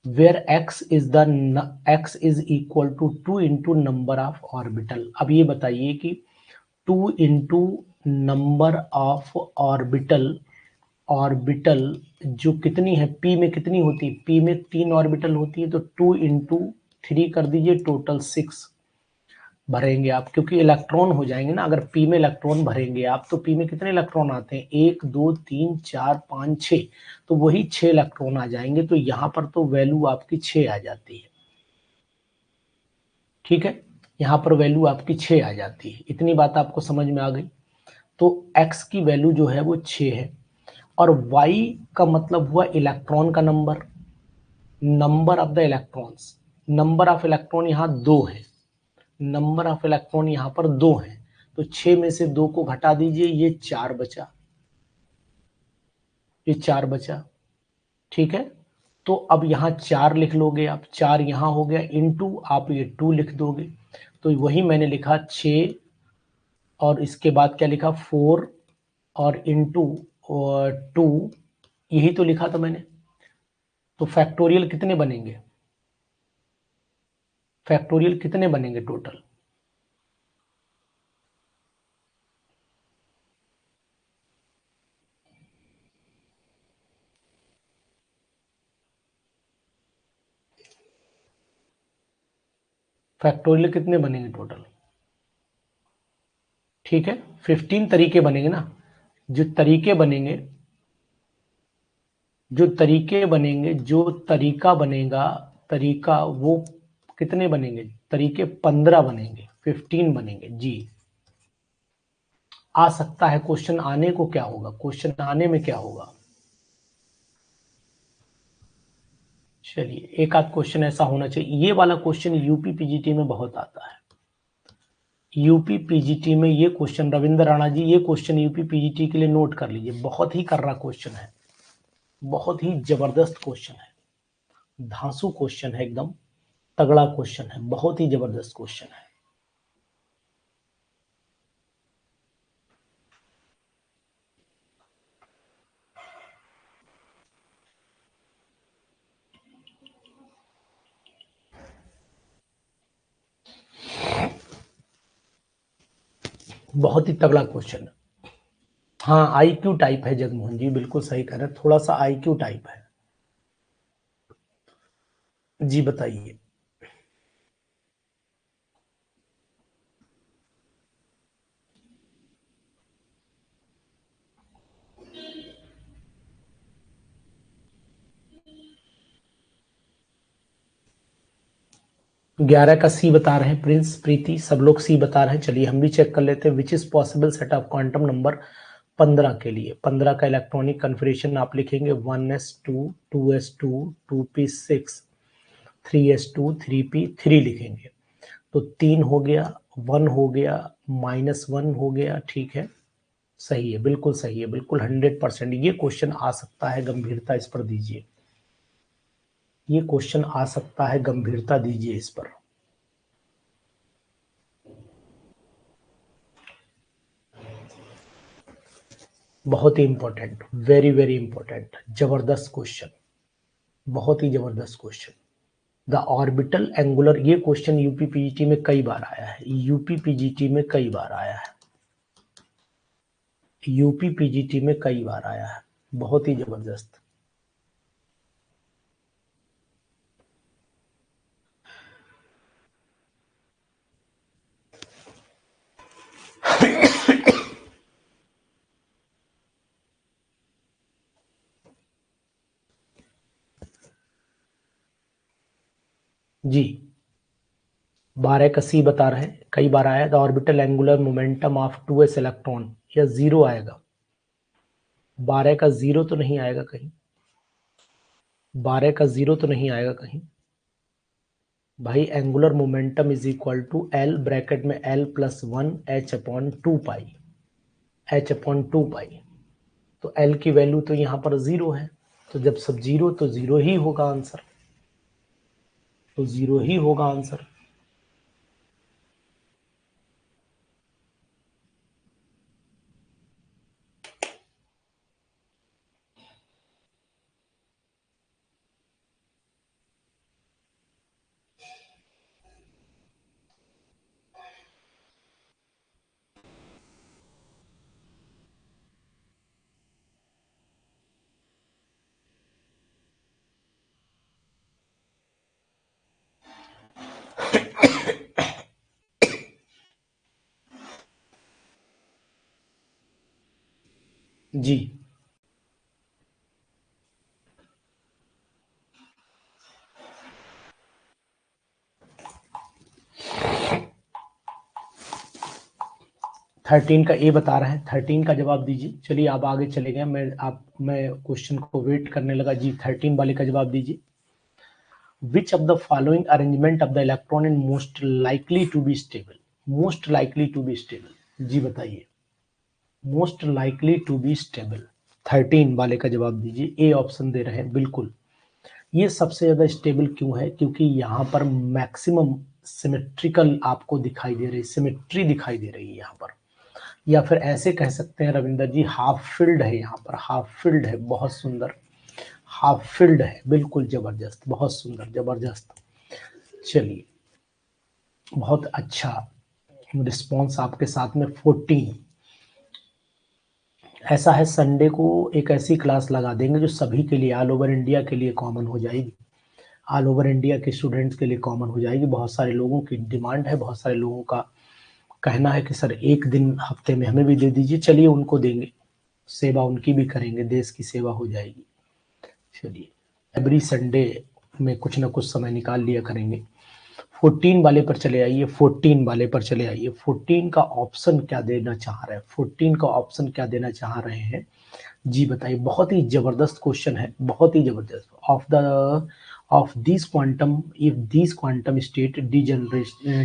Where x is equal to 2 into number of orbital. अब ये बताइए कि 2 into number of orbital, orbital जो कितनी है, पी में कितनी होती है, पी में 3 ऑर्बिटल होती है, तो 2 इंटू 3 कर दीजिए, टोटल 6 भरेंगे आप, क्योंकि इलेक्ट्रॉन हो जाएंगे ना, अगर पी में इलेक्ट्रॉन भरेंगे आप, तो पी में कितने इलेक्ट्रॉन आते हैं, 1 2 3 4 5 6, तो वही 6 इलेक्ट्रॉन आ जाएंगे, तो यहाँ पर तो वैल्यू आपकी 6 आ जाती है, ठीक है, यहाँ पर वैल्यू आपकी 6 आ जाती है, इतनी बात आपको समझ में आ गई। तो x की वैल्यू जो है वो 6 है, और y का मतलब हुआ इलेक्ट्रॉन का number, number of the electrons, number of electron यहाँ 2 है, नंबर ऑफ इलेक्ट्रॉन यहाँ पर 2 है, तो 6 में से 2 को घटा दीजिए, ये 4 बचा, ये 4 बचा, ठीक है। तो अब यहाँ 4 लिख लोगे आप, 4 यहाँ हो गया, इनटू आप ये 2 लिख दोगे, तो वही मैंने लिखा 6, और इसके बाद क्या लिखा 4, और इनटू 2, यही तो लिखा था मैंने। तो फैक्टोरियल कितने बनेंगे, फैक्टोरियल कितने बनेंगे टोटल, फैक्टोरियल कितने बनेंगे टोटल, ठीक है, 15 तरीके बनेंगे ना, जो तरीके बनेंगे, जो तरीके बनेंगे, जो तरीका बनेगा, तरीका वो कितने बनेंगे, तरीके 15 बनेंगे, 15 बनेंगे जी। आ सकता है क्वेश्चन, आने को क्या होगा, क्वेश्चन आने में क्या होगा, चलिए, एक आध क्वेश्चन ऐसा होना चाहिए। ये वाला क्वेश्चन यूपी पीजीटी में बहुत आता है। यूपी पीजीटी में ये क्वेश्चन, रविंद्र राणा जी, ये क्वेश्चन यूपी पीजीटी के लिए नोट कर लीजिए, बहुत ही कर्रा क्वेश्चन है, बहुत ही जबरदस्त क्वेश्चन है, धांसू क्वेश्चन है, एकदम तगड़ा क्वेश्चन है, बहुत ही जबरदस्त क्वेश्चन है। बहुत ही तगड़ा क्वेश्चन है। हाँ, आईक्यू टाइप है जगमोहन जी, बिल्कुल सही कह रहे हैं, थोड़ा सा आईक्यू टाइप है। जी बताइए। ग्यारह का सी बता रहे हैं प्रिंस, प्रीति, सब लोग सी बता रहे हैं। चलिए हम भी चेक कर लेते हैं। Which is possible set of quantum number 15 के लिए। 15 का इलेक्ट्रॉनिक कन्फिग्रेशन आप लिखेंगे 1s2 2s2 2p6 3s2 3p3 लिखेंगे। तो 3 हो गया, 1 हो गया, -1 हो गया, ठीक है, सही है, बिल्कुल सही है, बिल्कुल 100%। ये क्वेश्चन आ सकता है, गंभीरता इस पर दीजिए, ये क्वेश्चन आ सकता है, गंभीरता दीजिए इस पर। बहुत ही इंपॉर्टेंट, वेरी वेरी इंपॉर्टेंट, जबरदस्त क्वेश्चन, बहुत ही जबरदस्त क्वेश्चन। द ऑर्बिटल एंगुलर, ये क्वेश्चन यूपी पीजीटी में कई बार आया है, यूपी पीजीटी में कई बार आया है, यूपी पीजीटी में कई बार आया है, बहुत ही जबरदस्त। जी 12 का सी बता रहे हैं, कई बार आया। The orbital angular momentum of 2s electron, या जीरो आएगा, 12 का जीरो तो नहीं आएगा कहीं, 12 का जीरो तो नहीं आएगा कहीं भाई। Angular momentum is equal to L, bracket में L plus 1 H upon 2 pi, H upon 2 pi. तो एल की वैल्यू तो यहाँ पर जीरो है, तो जब सब जीरो तो जीरो ही होगा आंसर, तो जीरो ही होगा आंसर। जी 13 का ए बता रहे हैं, 13 का जवाब दीजिए। चलिए आप आगे चले गए, मैं क्वेश्चन को वेट करने लगा। जी 13 वाले का जवाब दीजिए। Which of the following arrangement of the electron in most likely to be stable, most likely to be stable, जी बताइए, most likely to be stable. 13 वाले का जवाब दीजिए। ए ऑप्शन दे रहे हैं, बिल्कुल ये सबसे ज्यादा स्टेबल क्यों है, क्योंकि यहाँ पर मैक्सिमम सिमेट्रिकल आपको दिखाई दे रही, सिमेट्री दिखाई दे रही है यहाँ पर, या फिर ऐसे कह सकते हैं रविंदर जी, हाफ फिल्ड है यहाँ पर, हाफ फिल्ड है, बहुत सुंदर, हाफ फिल्ड है, बिल्कुल जबरदस्त, बहुत सुंदर, जबरदस्त। चलिए बहुत अच्छा रिस्पॉन्स आपके साथ में। 14 ऐसा है, संडे को एक ऐसी क्लास लगा देंगे जो सभी के लिए, ऑल ओवर इंडिया के लिए कॉमन हो जाएगी, ऑल ओवर इंडिया के स्टूडेंट्स के लिए कॉमन हो जाएगी। बहुत सारे लोगों की डिमांड है, बहुत सारे लोगों का कहना है कि सर एक दिन हफ्ते में हमें भी दे दीजिए। चलिए उनको देंगे, सेवा उनकी भी करेंगे, देश की सेवा हो जाएगी। चलिए एवरी संडे में कुछ ना कुछ समय निकाल लिया करेंगे। 14 वाले पर चले आइए, 14 वाले पर चले आइए। 14 का ऑप्शन क्या देना चाह रहे हैं, 14 का ऑप्शन क्या देना चाह रहे हैं, जी बताइए। बहुत ही जबरदस्त क्वेश्चन है, बहुत ही जबरदस्त। Of the of these quantum if these quantum state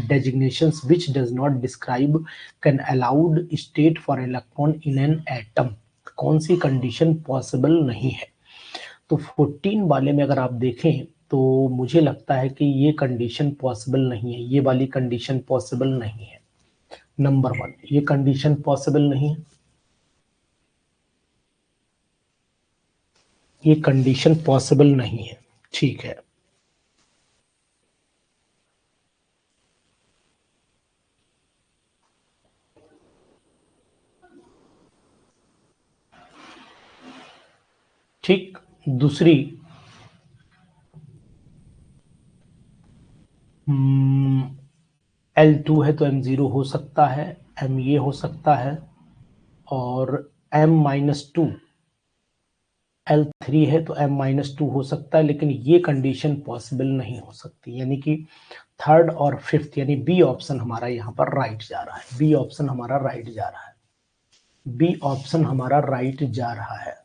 designations which does not describe can allowed state for electron in an atom, कौन सी कंडीशन पॉसिबल नहीं है? तो 14 वाले में अगर आप देखें तो मुझे लगता है कि ये कंडीशन पॉसिबल नहीं है, ये वाली कंडीशन पॉसिबल नहीं है। नंबर 1 ये कंडीशन पॉसिबल नहीं है, ये कंडीशन पॉसिबल नहीं है। ठीक है, ठीक। दूसरी L2 है तो M0 हो सकता है, M ये हो सकता है, और M-2 L3 है तो M-2 हो सकता है, लेकिन ये कंडीशन पॉसिबल नहीं हो सकती। यानी कि थर्ड और फिफ्थ यानी बी ऑप्शन हमारा यहाँ पर राइट जा रहा है, बी ऑप्शन हमारा राइट जा रहा है, बी ऑप्शन हमारा राइट जा रहा है।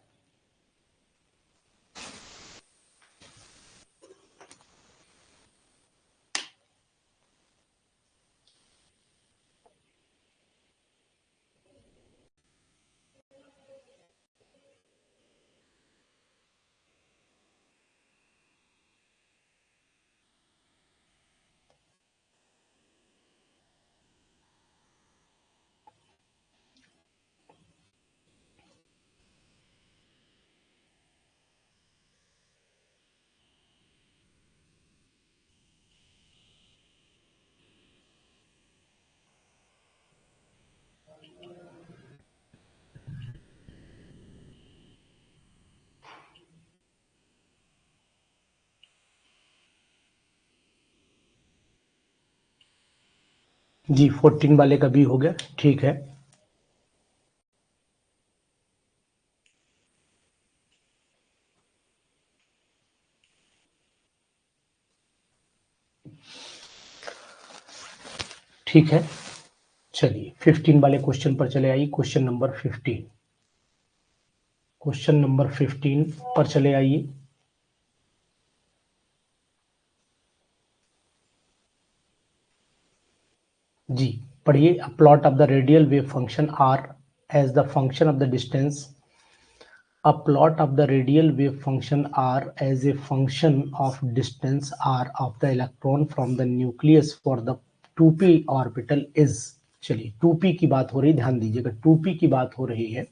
जी 14 वाले का भी हो गया, ठीक है। ठीक है, चलिए 15 वाले क्वेश्चन पर चले आइए। क्वेश्चन नंबर 15, क्वेश्चन नंबर 15 पर चले आइए। जी पढ़िए। A plot of the radial wave function R as the function of the distance, a plot of the radial wave function r as a function of distance r of the electron from the nucleus for the 2p orbital is। चलिए 2p की बात हो रही, ध्यान दीजिएगा 2p की बात हो रही है,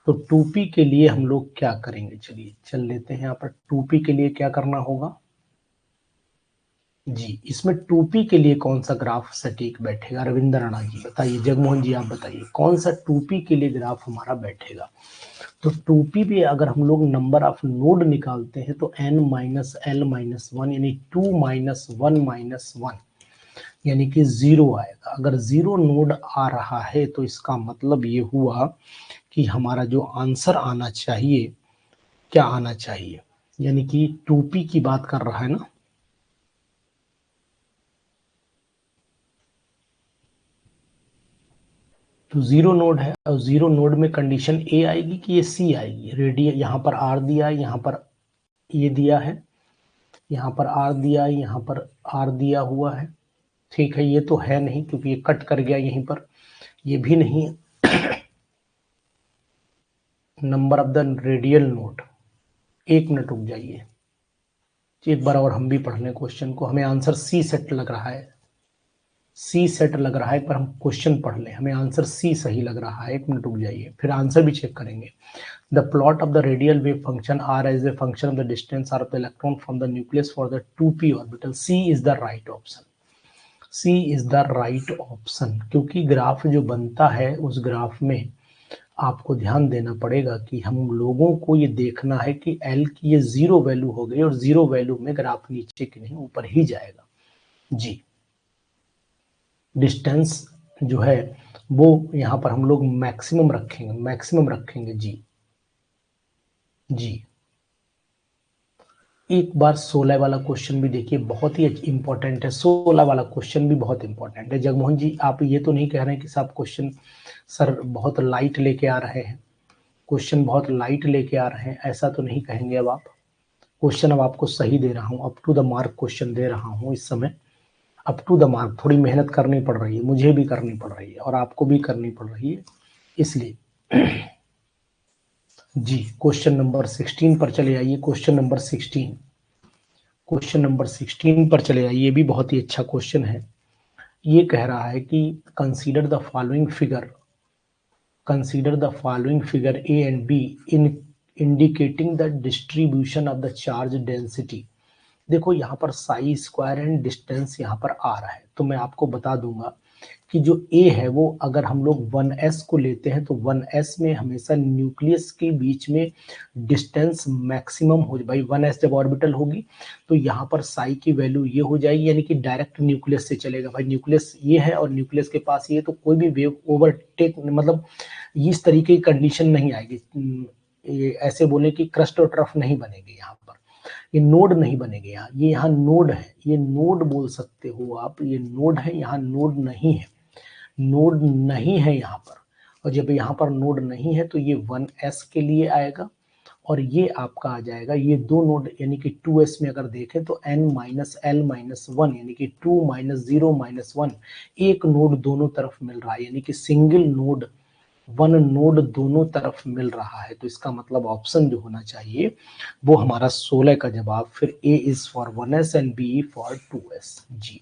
तो 2p के लिए हम लोग क्या करेंगे? चलिए चल लेते हैं यहाँ पर। 2p के लिए क्या करना होगा जी? इसमें 2p के लिए कौन सा ग्राफ सटीक बैठेगा? रविंद्र राणा जी बताइए, जगमोहन जी आप बताइए, कौन सा 2p के लिए ग्राफ हमारा बैठेगा? तो 2p पे अगर हम लोग नंबर ऑफ नोड निकालते हैं तो n माइनस एल माइनस 1 यानी 2 माइनस 1 माइनस 1 यानी कि 0 आएगा। अगर 0 नोड आ रहा है तो इसका मतलब ये हुआ कि हमारा जो आंसर आना चाहिए, क्या आना चाहिए? यानी कि 2p की बात कर रहा है ना, तो 0 नोड है और 0 नोड में कंडीशन ए आएगी कि ये सी आएगी। रेडियल यहाँ पर आर दिया है, यहाँ पर ये दिया है, यहाँ पर आर दिया है, यहाँ पर आर दिया हुआ है। ठीक है, ये तो है नहीं क्योंकि ये कट कर गया यहीं पर, ये भी नहीं है। Number of the radial node, एक मिनट रुक जाइए एक बार और हम भी पढ़ लें क्वेश्चन को। हमें आंसर सी सेट लग रहा है, सी सेट लग रहा है, पर हम क्वेश्चन पढ़ लें। हमें आंसर सी सही लग रहा है, एक मिनट रुक जाइए फिर आंसर भी चेक करेंगे। The plot of the radial wave function R as a function of the distance R of the electron from the nucleus for the 2p orbital, C is the right option, C is the right option. क्योंकि ग्राफ जो बनता है उस ग्राफ में आपको ध्यान देना पड़ेगा कि हम लोगों को ये देखना है कि एल की ये 0 वैल्यू हो गई और 0 वैल्यू में ग्राफ नीचे की नहीं ऊपर ही जाएगा। जी डिस्टेंस जो है वो यहाँ पर हम लोग मैक्सिमम रखेंगे, मैक्सिमम रखेंगे। जी जी एक बार 16 वाला क्वेश्चन भी देखिए, बहुत ही इंपॉर्टेंट है। 16 वाला क्वेश्चन भी बहुत इंपॉर्टेंट है। जगमोहन जी आप ये तो नहीं कह रहे हैं कि सब क्वेश्चन सर बहुत लाइट लेके आ रहे हैं, क्वेश्चन बहुत लाइट लेके आ रहे हैं, ऐसा तो नहीं कहेंगे अब आप? क्वेश्चन अब आपको सही दे रहा हूँ, up to the mark question दे रहा हूँ इस समय, अप टू द मार्क। थोड़ी मेहनत करनी पड़ रही है, मुझे भी करनी पड़ रही है और आपको भी करनी पड़ रही है, इसलिए जी क्वेश्चन नंबर 16 पर चले आइए। क्वेश्चन नंबर 16, क्वेश्चन नंबर 16 पर चले आइए। ये भी बहुत ही अच्छा क्वेश्चन है। ये कह रहा है कि consider the following figure, consider the following figure A and B in indicating the distribution of the charge density। देखो यहाँ पर साई स्क्वायर एंड डिस्टेंस यहाँ पर आ रहा है, तो मैं आपको बता दूंगा कि जो A है वो अगर हम लोग 1s को लेते हैं तो 1s में हमेशा न्यूक्लियस के बीच में डिस्टेंस मैक्सिमम हो, भाई 1s जब ऑर्बिटल होगी तो यहाँ पर साई की वैल्यू ये हो जाएगी, यानी कि डायरेक्ट न्यूक्लियस से चलेगा। भाई न्यूक्लियस ये है और न्यूक्लियस के पास ये, तो कोई भी वेव ओवरटेक, मतलब इस तरीके की कंडीशन नहीं आएगी। ये ऐसे बोले कि क्रस्ट और ट्रफ नहीं बनेगी यहाँ पर, ये नोड नहीं बनेंगे यहाँ, ये यहाँ नोड है, ये नोड बोल सकते हो आप, ये नोड है, यहाँ नोड नहीं है, नोड नहीं है यहाँ पर। और जब यहाँ पर नोड नहीं है तो ये 1s के लिए आएगा और ये आपका आ जाएगा, ये दो नोड यानी कि 2s में अगर देखें तो n माइनस एल माइनस 1 यानी कि 2 माइनस 0 माइनस 1, एक नोड दोनों तरफ मिल रहा है, यानी कि सिंगल नोड, वन नोड दोनों तरफ मिल रहा है। तो इसका मतलब ऑप्शन जो होना चाहिए वो हमारा 16 का जवाब, फिर A is for 1s and B for 2s। जी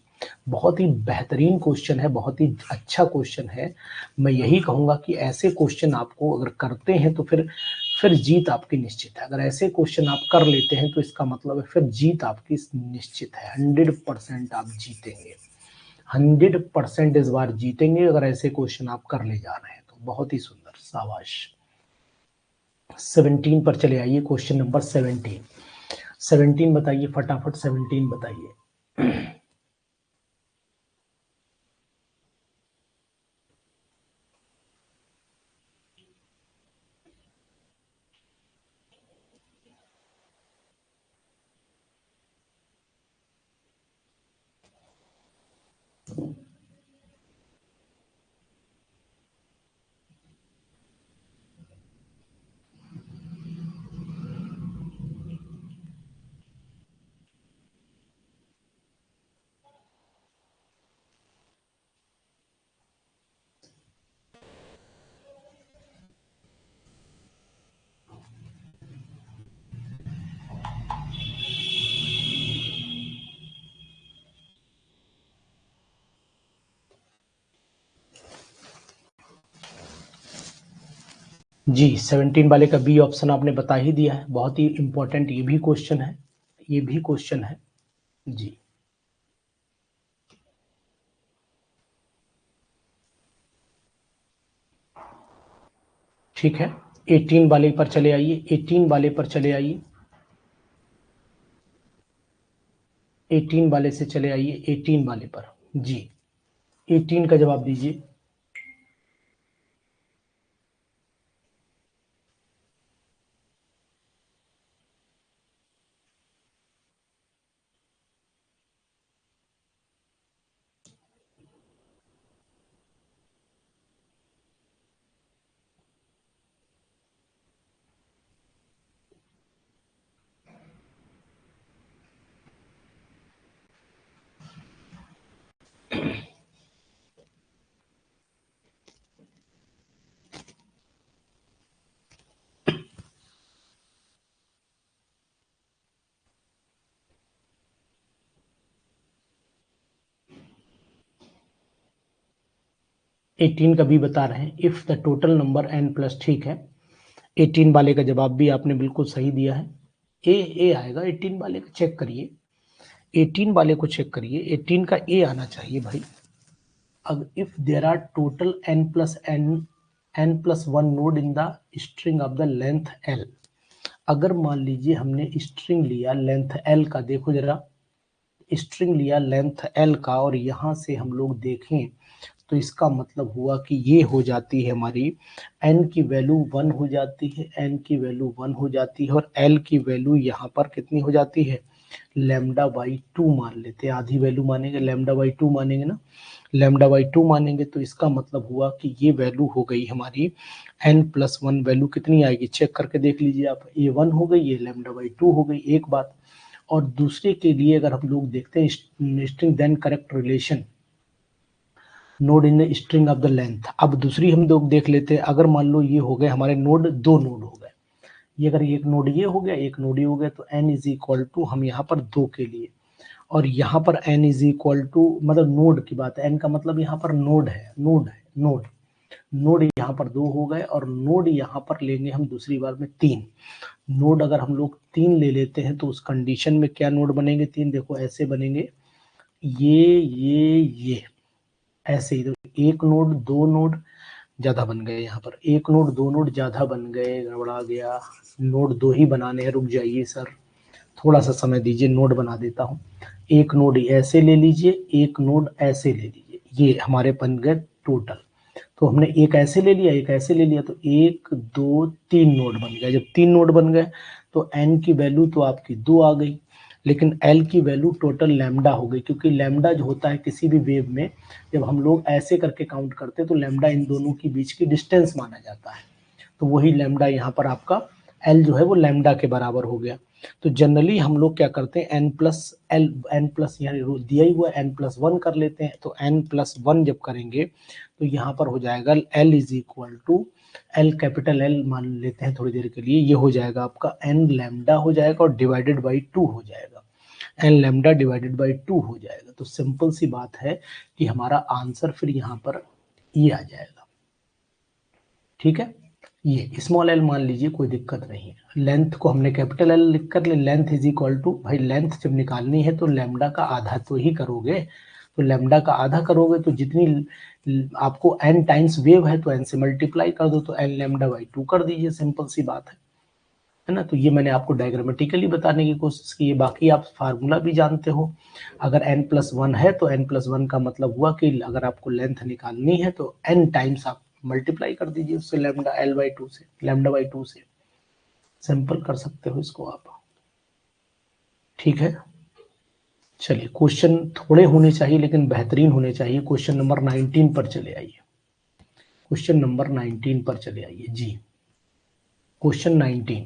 बहुत ही बेहतरीन क्वेश्चन है, बहुत ही अच्छा क्वेश्चन है। मैं यही कहूंगा कि ऐसे क्वेश्चन आपको अगर करते हैं तो फिर जीत आपकी निश्चित है। अगर ऐसे क्वेश्चन आप कर लेते हैं तो इसका मतलब है फिर जीत आपकी निश्चित है, 100% आप जीतेंगे, 100% इस बार जीतेंगे अगर ऐसे क्वेश्चन आप कर ले जा रहे हैं तो। बहुत ही सुंदर, शाबाश। 17 पर चले आइए। क्वेश्चन नंबर 17, 17 बताइए फटाफट, 17 बताइए। जी 17 वाले का बी ऑप्शन आपने बता ही दिया है। बहुत ही इंपॉर्टेंट ये भी क्वेश्चन है, ये भी क्वेश्चन है जी। ठीक है, 18 वाले पर चले आइए, 18 वाले पर चले आइए, 18 वाले से चले आइए, 18 वाले पर जी। 18 का जवाब दीजिए। एटीन का भी बता रहे हैं, if the total number n plus, ठीक है। 18 वाले का जवाब भी आपने बिल्कुल सही दिया है, ए आएगा 18 वाले का, चेक करिए 18 वाले को, चेक करिए 18 का ए आना चाहिए भाई। अब if there are total n plus 1 node in the string of the length l, अगर मान लीजिए हमने स्ट्रिंग लिया लेंथ l का, देखो जरा स्ट्रिंग लिया लेंथ l का और यहां से हम लोग देखें तो इसका मतलब हुआ कि ये हो जाती है हमारी n की वैल्यू 1 हो जाती है, n की वैल्यू 1 हो जाती है और l की वैल्यू यहाँ पर कितनी हो जाती है, लैम्डा बाई 2 मान लेते हैं, आधी वैल्यू मानेंगे, लैम्डा बाई 2 मानेंगे ना, लैम्डा बाई 2 मानेंगे तो इसका मतलब हुआ कि ये वैल्यू हो गई हमारी n+1, वैल्यू कितनी आएगी चेक करके देख लीजिए आप, ये 1 हो गई, ये लैम्डा बाई 2 हो गई, एक बात। और दूसरे के लिए अगर हम लोग देखते हैं string then correct relation node in the string of the length, अब दूसरी हम लोग देख लेते हैं, अगर मान लो ये हो गए हमारे नोड, 2 नोड हो गए, ये अगर एक नोड ये हो गया, एक नोड ये हो गया, तो n इज इक्वल टू हम यहाँ पर 2 के लिए, और यहाँ पर n इज इक्वल टू मतलब नोड की बात है, n का मतलब यहाँ पर नोड है, नोड यहाँ पर 2 हो गए, और नोड यहाँ पर लेंगे हम दूसरी बार में 3 नोड, अगर हम लोग 3 ले लेते हैं तो उस कंडीशन में क्या नोड बनेंगे 3, देखो ऐसे बनेंगे, ये ऐसे ही, तो एक नोड 2 नोड ज्यादा बन गए, यहाँ पर एक नोड 2 नोड ज्यादा बन गए, गड़बड़ा गया, नोड 2 ही बनाने हैं, रुक जाइए सर थोड़ा सा समय दीजिए, नोड बना देता हूँ, एक नोड ऐसे ले लीजिए, एक नोड ऐसे ले लीजिए, ये हमारे बन गए टोटल, तो हमने एक ऐसे ले लिया, एक ऐसे ले लिया, तो 1 2 3 नोड बन गए, जब 3 नोड बन गए तो n की वैल्यू तो आपकी 2 आ गई, लेकिन l की वैल्यू टोटल लैम्डा हो गई, क्योंकि लैम्डा जो होता है किसी भी वेव में, जब हम लोग ऐसे करके काउंट करते हैं तो लैम्डा इन दोनों के बीच की डिस्टेंस माना जाता है, तो वही लैम्डा यहाँ पर आपका एल जो है वो लैम्डा के बराबर हो गया। तो जनरली हम लोग क्या करते हैं, N plus L, N plus यहाँ दिया ही हुआ एन प्लस 1 कर लेते हैं, तो एन प्लस 1 जब करेंगे तो यहाँ पर हो जाएगा L is equal to L, capital L मान लेते हैं थोड़ी देर के लिए, ये हो जाएगा आपका एन लैम्डा हो जाएगा और डिवाइडेड बाई 2 हो जाएगा, एन लैम्डा डिवाइडेड बाई 2 हो जाएगा। तो सिंपल सी बात है कि हमारा आंसर फिर यहाँ पर ये आ जाएगा, ठीक है, ये स्मॉल एल मान लीजिए, कोई दिक्कत नहीं है, लेंथ को हमने कैपिटल एल लिख कर ले, लेंथ इज इक्वल टू, भाई लेंथ जब निकालनी है तो लैम्डा का आधा तो ही करोगे, तो लैम्डा का आधा करोगे तो जितनी आपको एन टाइम्स वेव है तो एन से मल्टीप्लाई कर दो, तो एन लैम्डा बाई 2 कर दीजिए, सिंपल सी बात है ना। तो ये मैंने आपको डायग्रामेटिकली बताने की कोशिश की है, बाकी आप फार्मूला भी जानते हो, अगर n+1 है तो n+1 का मतलब हुआ कि अगर आपको लेंथ निकालनी है तो n टाइम्स आप मल्टीप्लाई कर दीजिए उससे, लैम्डा एल बाई 2 से, लैम्डा बाई 2 से, सिंपल कर सकते हो इसको आप, ठीक है। चलिए क्वेश्चन थोड़े होने चाहिए लेकिन बेहतरीन होने चाहिए, क्वेश्चन नंबर 19 पर चले आइए, क्वेश्चन नंबर 19 पर चले आइए जी, क्वेश्चन 19।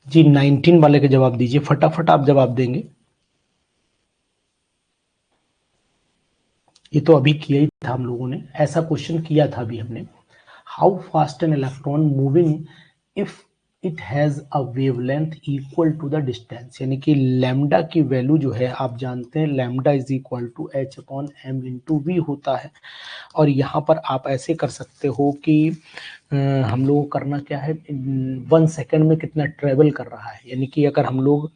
जी 19 वाले का जवाब दीजिए, फटाफट आप जवाब देंगे, ये तो अभी किया ही था हम लोगों ने, ऐसा क्वेश्चन किया था अभी हमने, how fast an electron moving if it has a wavelength equal to the distance, यानी कि लैम्डा की वैल्यू जो है आप जानते हैं, lambda is equal to H upon M into V होता है, और यहाँ पर आप ऐसे कर सकते हो कि हम लोग करना क्या है, 1 सेकेंड में कितना ट्रेवल कर रहा है, यानी कि अगर हम लोग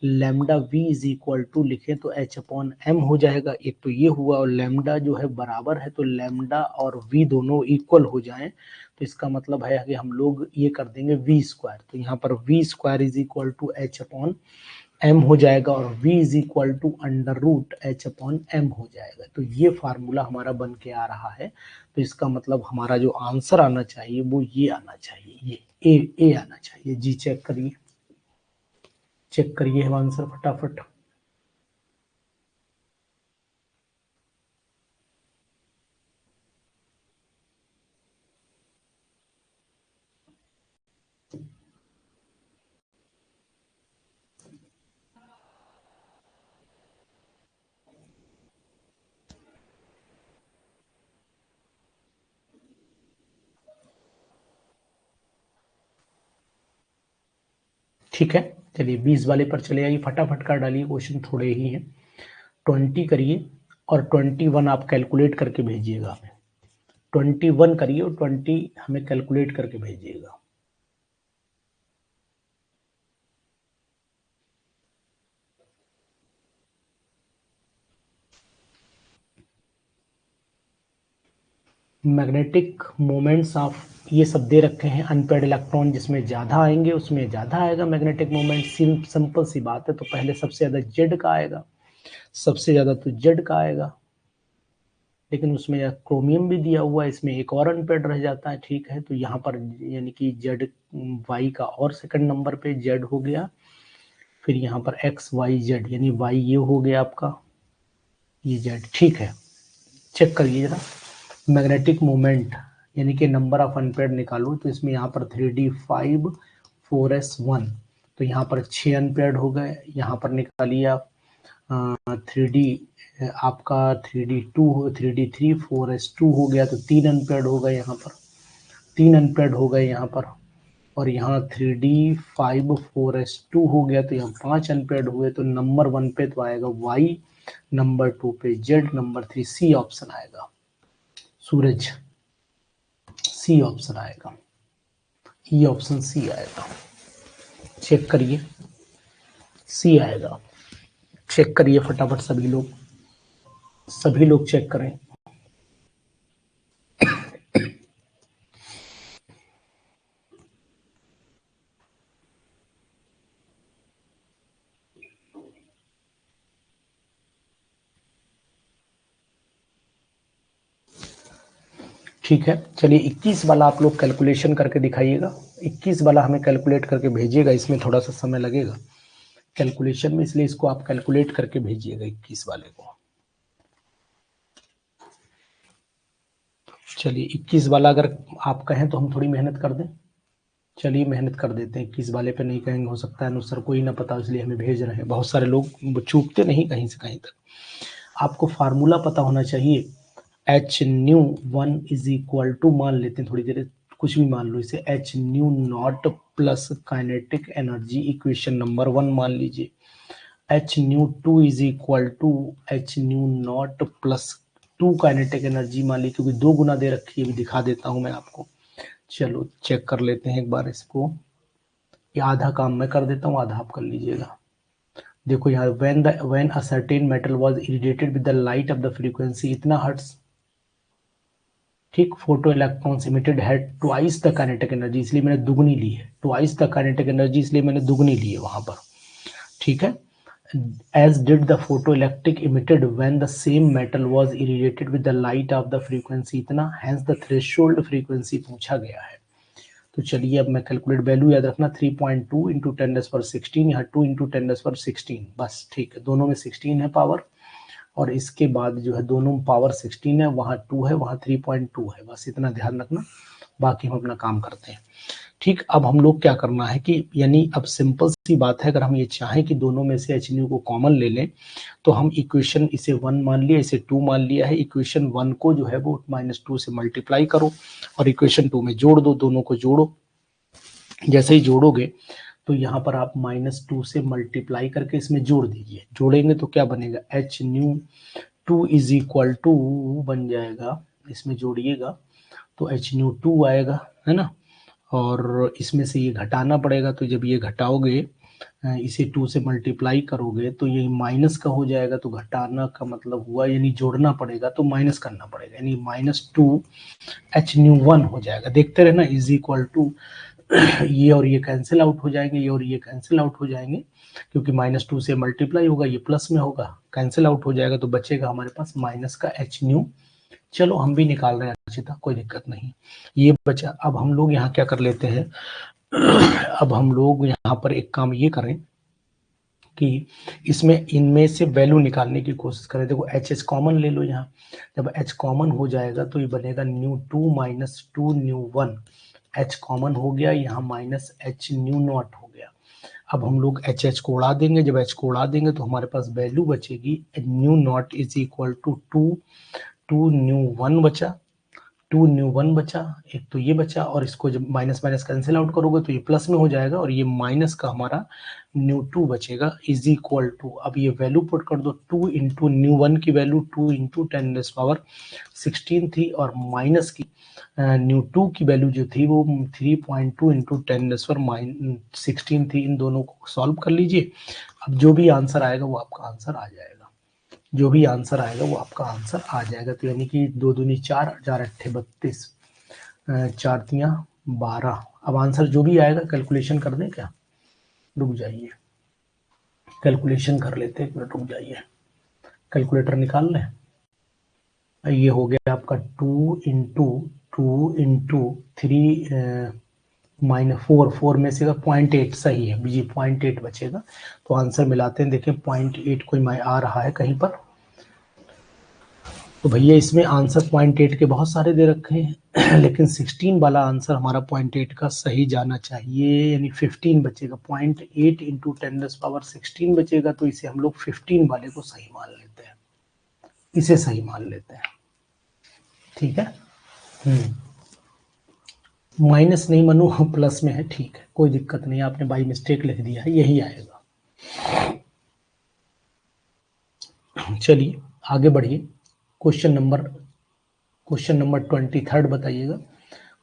lambda V is equal to लिखें तो एच अपॉन एम हो जाएगा, एक तो ये हुआ, और लैम्डा जो है बराबर है तो लैम्डा और वी दोनों इक्वल हो जाएं, तो इसका मतलब है कि हम लोग ये कर देंगे वी स्क्वायर, तो यहाँ पर V square is equal to H upon M हो जाएगा, और v is equal to under root H upon M हो जाएगा, तो ये फार्मूला हमारा बन के आ रहा है, तो इसका मतलब हमारा जो आंसर आना चाहिए वो ये आना चाहिए, ये ए आना चाहिए जी, चेक करिए, चेक करिए हम आंसर फटाफट, ठीक है। चलिए 20 वाले पर चले आइए, फटाफट कर डालिए, क्वेश्चन थोड़े ही हैं, 20 करिए और 21 आप कैलकुलेट करके भेजिएगा हमें, 21 करिए और 20 हमें कैलकुलेट करके भेजिएगा। मैग्नेटिक मोमेंट्स ऑफ, ये सब दे रखे हैं, अनपेड इलेक्ट्रॉन जिसमें ज़्यादा आएंगे उसमें ज़्यादा आएगा मैग्नेटिक मोमेंट। सिंपल सी बात है। तो पहले सबसे ज़्यादा जेड का आएगा, सबसे ज़्यादा तो जेड का आएगा, लेकिन उसमें क्रोमियम भी दिया हुआ है, इसमें एक और अनपेड रह जाता है। ठीक है, तो यहाँ पर यानी कि जेड वाई का और सेकंड नंबर पे जेड हो गया, फिर यहाँ पर एक्स वाई जेड, यानी वाई ये हो गया आपका, ये जेड। ठीक है, चेक करिए जरा मैग्नेटिक मोमेंट यानी कि नंबर ऑफ अनपेड निकालो। तो इसमें यहाँ पर 3d5 4s1, तो यहाँ पर 6 अनपेड हो गए। यहाँ पर निकालिए आप 3d आपका 3d2 3d3 4s2 हो गया, तो 3 अनपेड हो गए यहाँ पर, 3 अनपेड हो गए यहाँ पर। और यहाँ 3d5 4s2 हो गया, तो यहाँ 5 अनपेड हुए। तो नंबर 1 पे तो आएगा y, नंबर 2 पे z, नंबर 3 सी ऑप्शन आएगा, सूरज। सी ऑप्शन आएगा, ई ऑप्शन सी आएगा। चेक करिए, सी आएगा। चेक करिए फटाफट सभी लोग चेक करें। ठीक है, चलिए 21 वाला आप लोग कैलकुलेशन करके दिखाइएगा। 21 वाला हमें कैलकुलेट करके भेजिएगा, इसमें थोड़ा सा समय लगेगा कैलकुलेशन में, इसलिए इसको आप कैलकुलेट करके भेजिएगा 21 वाले को। चलिए 21 वाला अगर आप कहें तो हम थोड़ी मेहनत कर दें। चलिए मेहनत कर देते हैं, 21 वाले पे नहीं कहेंगे, हो सकता है अनुसार कोई ना पता, इसलिए हमें भेज रहे हैं। बहुत सारे लोग चूकते नहीं कहीं से कहीं तक। आपको फार्मूला पता होना चाहिए, H nu 1 is equal to, मान लेते हैं थोड़ी देर, कुछ भी मान लो इसे, H nu naught plus kinetic energy equation number 1 मान लीजिए। H nu 2 is equal to H nu naught plus 2 kinetic energy मान ली, क्योंकि 2 गुना दे रखी है, भी दिखा देता हूं मैं आपको। चलो चेक कर लेते हैं एक बार इसको, ये आधा काम मैं कर देता हूँ, आधा आप कर लीजिएगा। देखो यहाँ when a certain metal was irradiated with the light of the frequency इतना हर्ट्स, ठीक, photo electrons emitted had twice the kinetic energy, इसलिए मैंने दुगनी ली है, ट्वाइस द काइनेटिक एनर्जी इसलिए मैंने दुगनी ली है वहां पर। ठीक है, as did the photoelectric emitted when the same metal was irradiated with the light of the frequency इतना, hence the threshold frequency पूछा गया है। तो चलिए अब मैं कैलकुलेट, वैल्यू याद रखना 3.2 इंटू 10⁻16, यहाँ 2 इंटू 10⁻16, बस ठीक है, दोनों में 16 है पावर, और इसके बाद जो है दोनों में पावर 16 है, वहाँ 2 है, वहाँ 3.2 है, बस इतना ध्यान रखना, बाकी हम अपना काम करते हैं। ठीक, अब हम लोग क्या करना है कि, यानी अब सिंपल सी बात है, अगर हम ये चाहें कि दोनों में से एच न्यू को कॉमन ले लें, तो हम इक्वेशन, इसे 1 मान लिया, इसे 2 मान लिया है, इक्वेशन 1 को जो है वो -2 से मल्टीप्लाई करो और इक्वेशन 2 में जोड़ दो, दोनों को जोड़ो। जैसे ही जोड़ोगे तो यहाँ पर आप -2 से मल्टीप्लाई करके इसमें जोड़ दीजिए, जोड़ेंगे तो क्या बनेगा, H nu 2 is equal to बन जाएगा, इसमें जोड़िएगा तो एच न्यू 2 आएगा, है ना, और इसमें से ये घटाना पड़ेगा, तो जब ये घटाओगे, इसे 2 से मल्टीप्लाई करोगे तो ये माइनस का हो जाएगा, तो घटाना का मतलब हुआ यानी जोड़ना पड़ेगा, तो माइनस करना पड़ेगा, यानी -2 एच न्यू 1 हो जाएगा। देखते रहना, इज इक्वल टू ये और ये कैंसिल आउट हो जाएंगे, ये और ये कैंसिल आउट हो जाएंगे, क्योंकि -2 से मल्टीप्लाई होगा, ये प्लस में होगा, कैंसिल आउट हो जाएगा, तो बचेगा हमारे पास माइनस का एच न्यू। चलो हम भी निकाल रहे हैं अर्चिता, कोई दिक्कत नहीं, ये बचा। अब हम लोग यहाँ क्या कर लेते हैं, अब हम लोग यहाँ पर एक काम ये करें कि इसमें इनमें से वैल्यू निकालने की कोशिश करें। देखो एच एच कॉमन ले लो, यहाँ जब एच कॉमन हो जाएगा तो ये बनेगा न्यू 2 - 2 न्यू 1, एच कॉमन हो गया, यहाँ माइनस एच न्यू नॉट हो गया। अब हम लोग एच एच को उड़ा देंगे, जब एच को उड़ा देंगे तो हमारे पास वैल्यू बचेगी nu naught is equal to 2 nu 1 बचा, 2 न्यू 1 बचा, एक तो ये बचा, और इसको जब माइनस माइनस कैंसिल आउट करोगे तो ये प्लस में हो जाएगा, और ये माइनस का हमारा न्यू 2 बचेगा इज इक्वल टू, अब ये वैल्यू पुट कर दो, 2 इंटू न्यू 1 की वैल्यू 2 इंटू 10⁻16 थी, और माइनस की न्यू 2 की वैल्यू जो थी वो 3.2 इंटू 10⁻16 थी। इन दोनों को सॉल्व कर लीजिए, अब जो भी आंसर आएगा वो आपका आंसर आ जाएगा। जो भी आंसर आएगा वो आपका आंसर आ जाएगा। तो यानी कि 2 दूनी 4, 4 अट्ठे 32, 4 तियां 12। अब आंसर जो भी आएगा कैलकुलेशन कर दें क्या? रुक जाइए, कैलकुलेशन कर लेते हैं, एक मिनट रुक जाइए, कैलकुलेटर निकाल लें। ये हो गया आपका 2 इंटू 3 माइनस 4 में से 0.8 सही है जी, 0.8 बचेगा। तो आंसर मिलाते हैं, देखें 0.8 कोई आ रहा है कहीं पर, तो भैया इसमें आंसर 0.8 के बहुत सारे दे रखे हैं लेकिन 16 वाला आंसर हमारा 0.8 का सही जाना चाहिए, यानी 15 बचेगा। 0.8 इंटू 10⁻16 बचेगा, तो इसे हम लोग 15 वाले को सही मान लेते हैं, इसे सही मान लेते हैं, ठीक है। माइनस नहीं मनु, प्लस में है, ठीक है, कोई दिक्कत नहीं, आपने बाई मिस्टेक लिख दिया है, यही आएगा। चलिए आगे बढ़िए, क्वेश्चन नंबर 23 बताइएगा।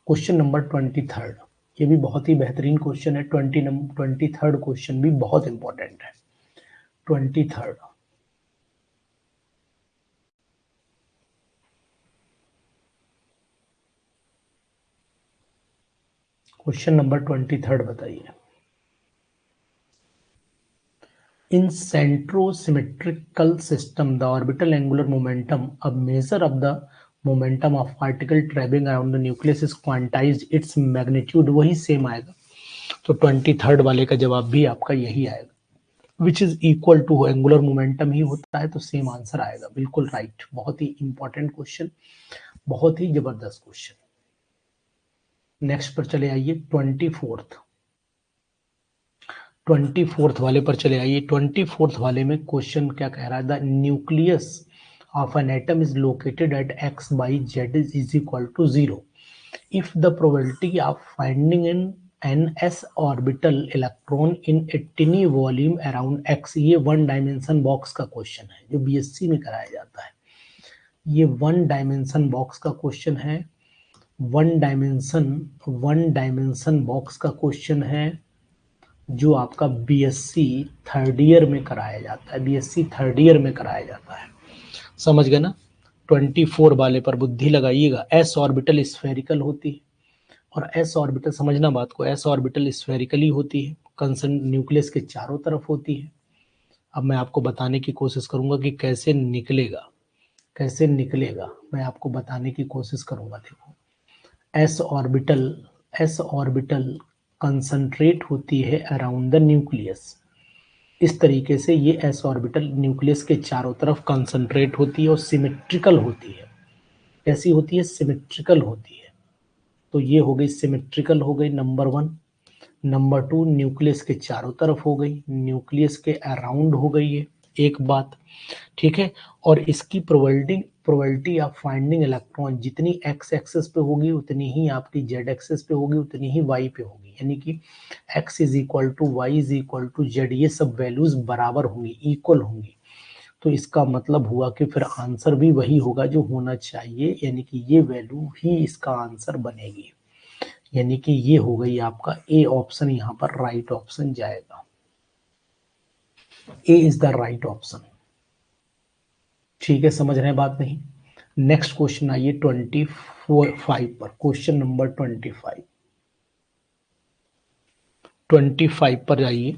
क्वेश्चन नंबर 23, ये भी बहुत ही बेहतरीन क्वेश्चन है। 23 क्वेश्चन भी बहुत इंपॉर्टेंट है। 23 क्वेश्चन नंबर 23 बताइए। In centrosymmetrical system, the orbital angular momentum, a measure of the momentum of particle traveling around the nucleus is quantized, its magnitude वही सेम आएगा। तो 23 वाले का जवाब भी आपका यही आएगा, which is equal to angular momentum ही होता है, तो सेम आंसर आएगा, बिल्कुल राइट। बहुत ही इंपॉर्टेंट क्वेश्चन, बहुत ही जबरदस्त क्वेश्चन। नेक्स्ट पर चले आइए, 24th वाले पर चले आइए। 24th वाले में क्वेश्चन क्या कह रहा है? The nucleus of an atom is located at x by z is equal to 0 if the probability of finding an s orbital electron in a tiny volume around x, ये वन डायमेंशन बॉक्स का क्वेश्चन है जो बीएससी में कराया जाता है। ये वन डायमेंशन बॉक्स का क्वेश्चन है, वन डायमेंशन बॉक्स का क्वेश्चन है जो आपका बीएससी थर्ड ईयर में कराया जाता है, बीएससी थर्ड ईयर में कराया जाता है, समझ गए ना। 24 वाले पर बुद्धि लगाइएगा। एस ऑर्बिटल स्फेरिकल होती है, और एस ऑर्बिटल, समझना बात को, एस ऑर्बिटल स्फेरिकली होती है, कंसर्न न्यूक्लियस के चारों तरफ होती है। अब मैं आपको बताने की कोशिश करूंगा कि कैसे निकलेगा, कैसे निकलेगा, मैं आपको बताने की कोशिश करूंगा। देखो, एस ऑर्बिटल कंसंट्रेट होती है अराउंड द न्यूक्लियस, इस तरीके से ये एस ऑर्बिटल न्यूक्लियस के चारों तरफ कंसंट्रेट होती है और सिमेट्रिकल होती है। कैसी होती है? सिमेट्रिकल होती है। तो ये हो गई सिमेट्रिकल, हो गई नंबर 1। नंबर 2, न्यूक्लियस के चारों तरफ हो गई, न्यूक्लियस के अराउंड हो गई है, एक बात, ठीक है। और इसकी प्रोबेबिलिटी ऑफ फाइंडिंग इलेक्ट्रॉन जितनी एक्स एक्सिस पे होगी उतनी ही आपकी जेड एक्सिस पे होगी, उतनी ही वाई पे होगी, यानी कि x is equal to Y is equal to Z, ये सब वैल्यूज बराबर होंगी, इक्वल होंगी। तो इसका मतलब हुआ कि फिर आंसर भी वही होगा जो होना चाहिए, यानी कि ये वैल्यू ही इसका आंसर बनेगी, यानी कि ये हो गई आपका ए ऑप्शन, यहाँ पर राइट ऑप्शन जाएगा। ए इज द राइट ऑप्शन, ठीक है, समझ रहे हैं बात नहीं। नेक्स्ट क्वेश्चन आइए 25 पर, क्वेश्चन नंबर 25 पर आइए।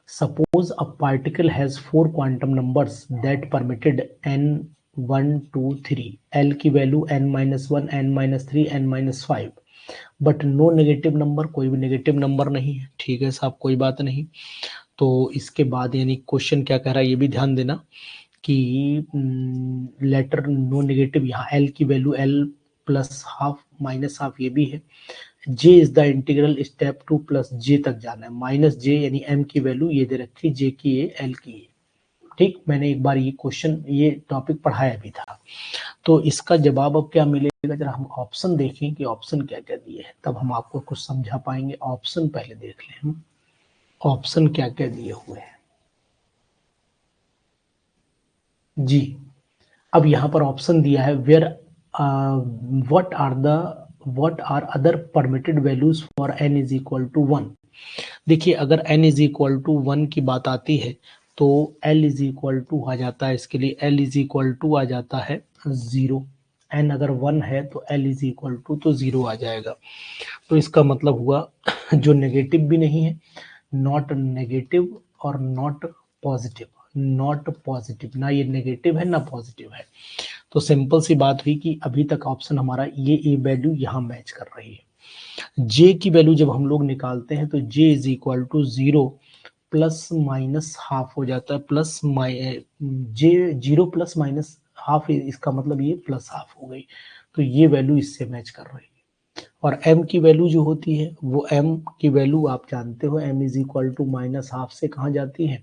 Suppose a particle has 4 quantum numbers that permitted n1 2 3, l की वैल्यू n-1, n-3, n-5, but no negative number, कोई भी नेगेटिव नंबर नहीं है, ठीक है साहब, कोई बात नहीं। तो इसके बाद यानी क्वेश्चन क्या कह रहा है ये भी ध्यान देना कि लेटर नो नेगेटिव, यहाँ एल की value L plus half minus half ये भी है। J is the integral step 2 plus J तक जाना है, माइनस जे यानी एम की वैल्यू ये दे रखी, जे की ए, एल की ए, ठीक। मैंने एक बार ये क्वेश्चन, ये टॉपिक पढ़ाया भी था। तो इसका जवाब अब क्या मिलेगा, जरा हम ऑप्शन देखें कि ऑप्शन क्या क्या दिए हैं, तब हम आपको कुछ समझा पाएंगे। ऑप्शन पहले देख लें हम, ऑप्शन क्या क्या दिए हुए हैं जी। अब यहाँ पर ऑप्शन दिया है where what are other permitted values for n is equal to 1। देखिए अगर n इज इक्वल टू 1 की बात आती है तो L इज इक्वल टू आ जाता है, इसके लिए L इज इक्वल टू आ जाता है 0। n अगर 1 है तो L इज इक्वल टू तो 0 आ जाएगा। तो इसका मतलब हुआ जो नेगेटिव भी नहीं है, नॉट नेगेटिव और नॉट पॉजिटिव, नॉट पॉजिटिव, ना ये नेगेटिव है ना पॉजिटिव है। तो सिंपल सी बात हुई कि अभी तक ऑप्शन हमारा ये ए वैल्यू यहाँ मैच कर रही है। जे की वैल्यू जब हम लोग निकालते हैं तो J is equal to 0 plus minus half हो जाता है, plus J 0 plus minus half, इसका मतलब ये प्लस हाफ हो गई। तो ये वैल्यू इससे मैच कर रही है। और m की वैल्यू जो होती है वो m की वैल्यू आप जानते हो, m is equal to minus half से कहाँ जाती है,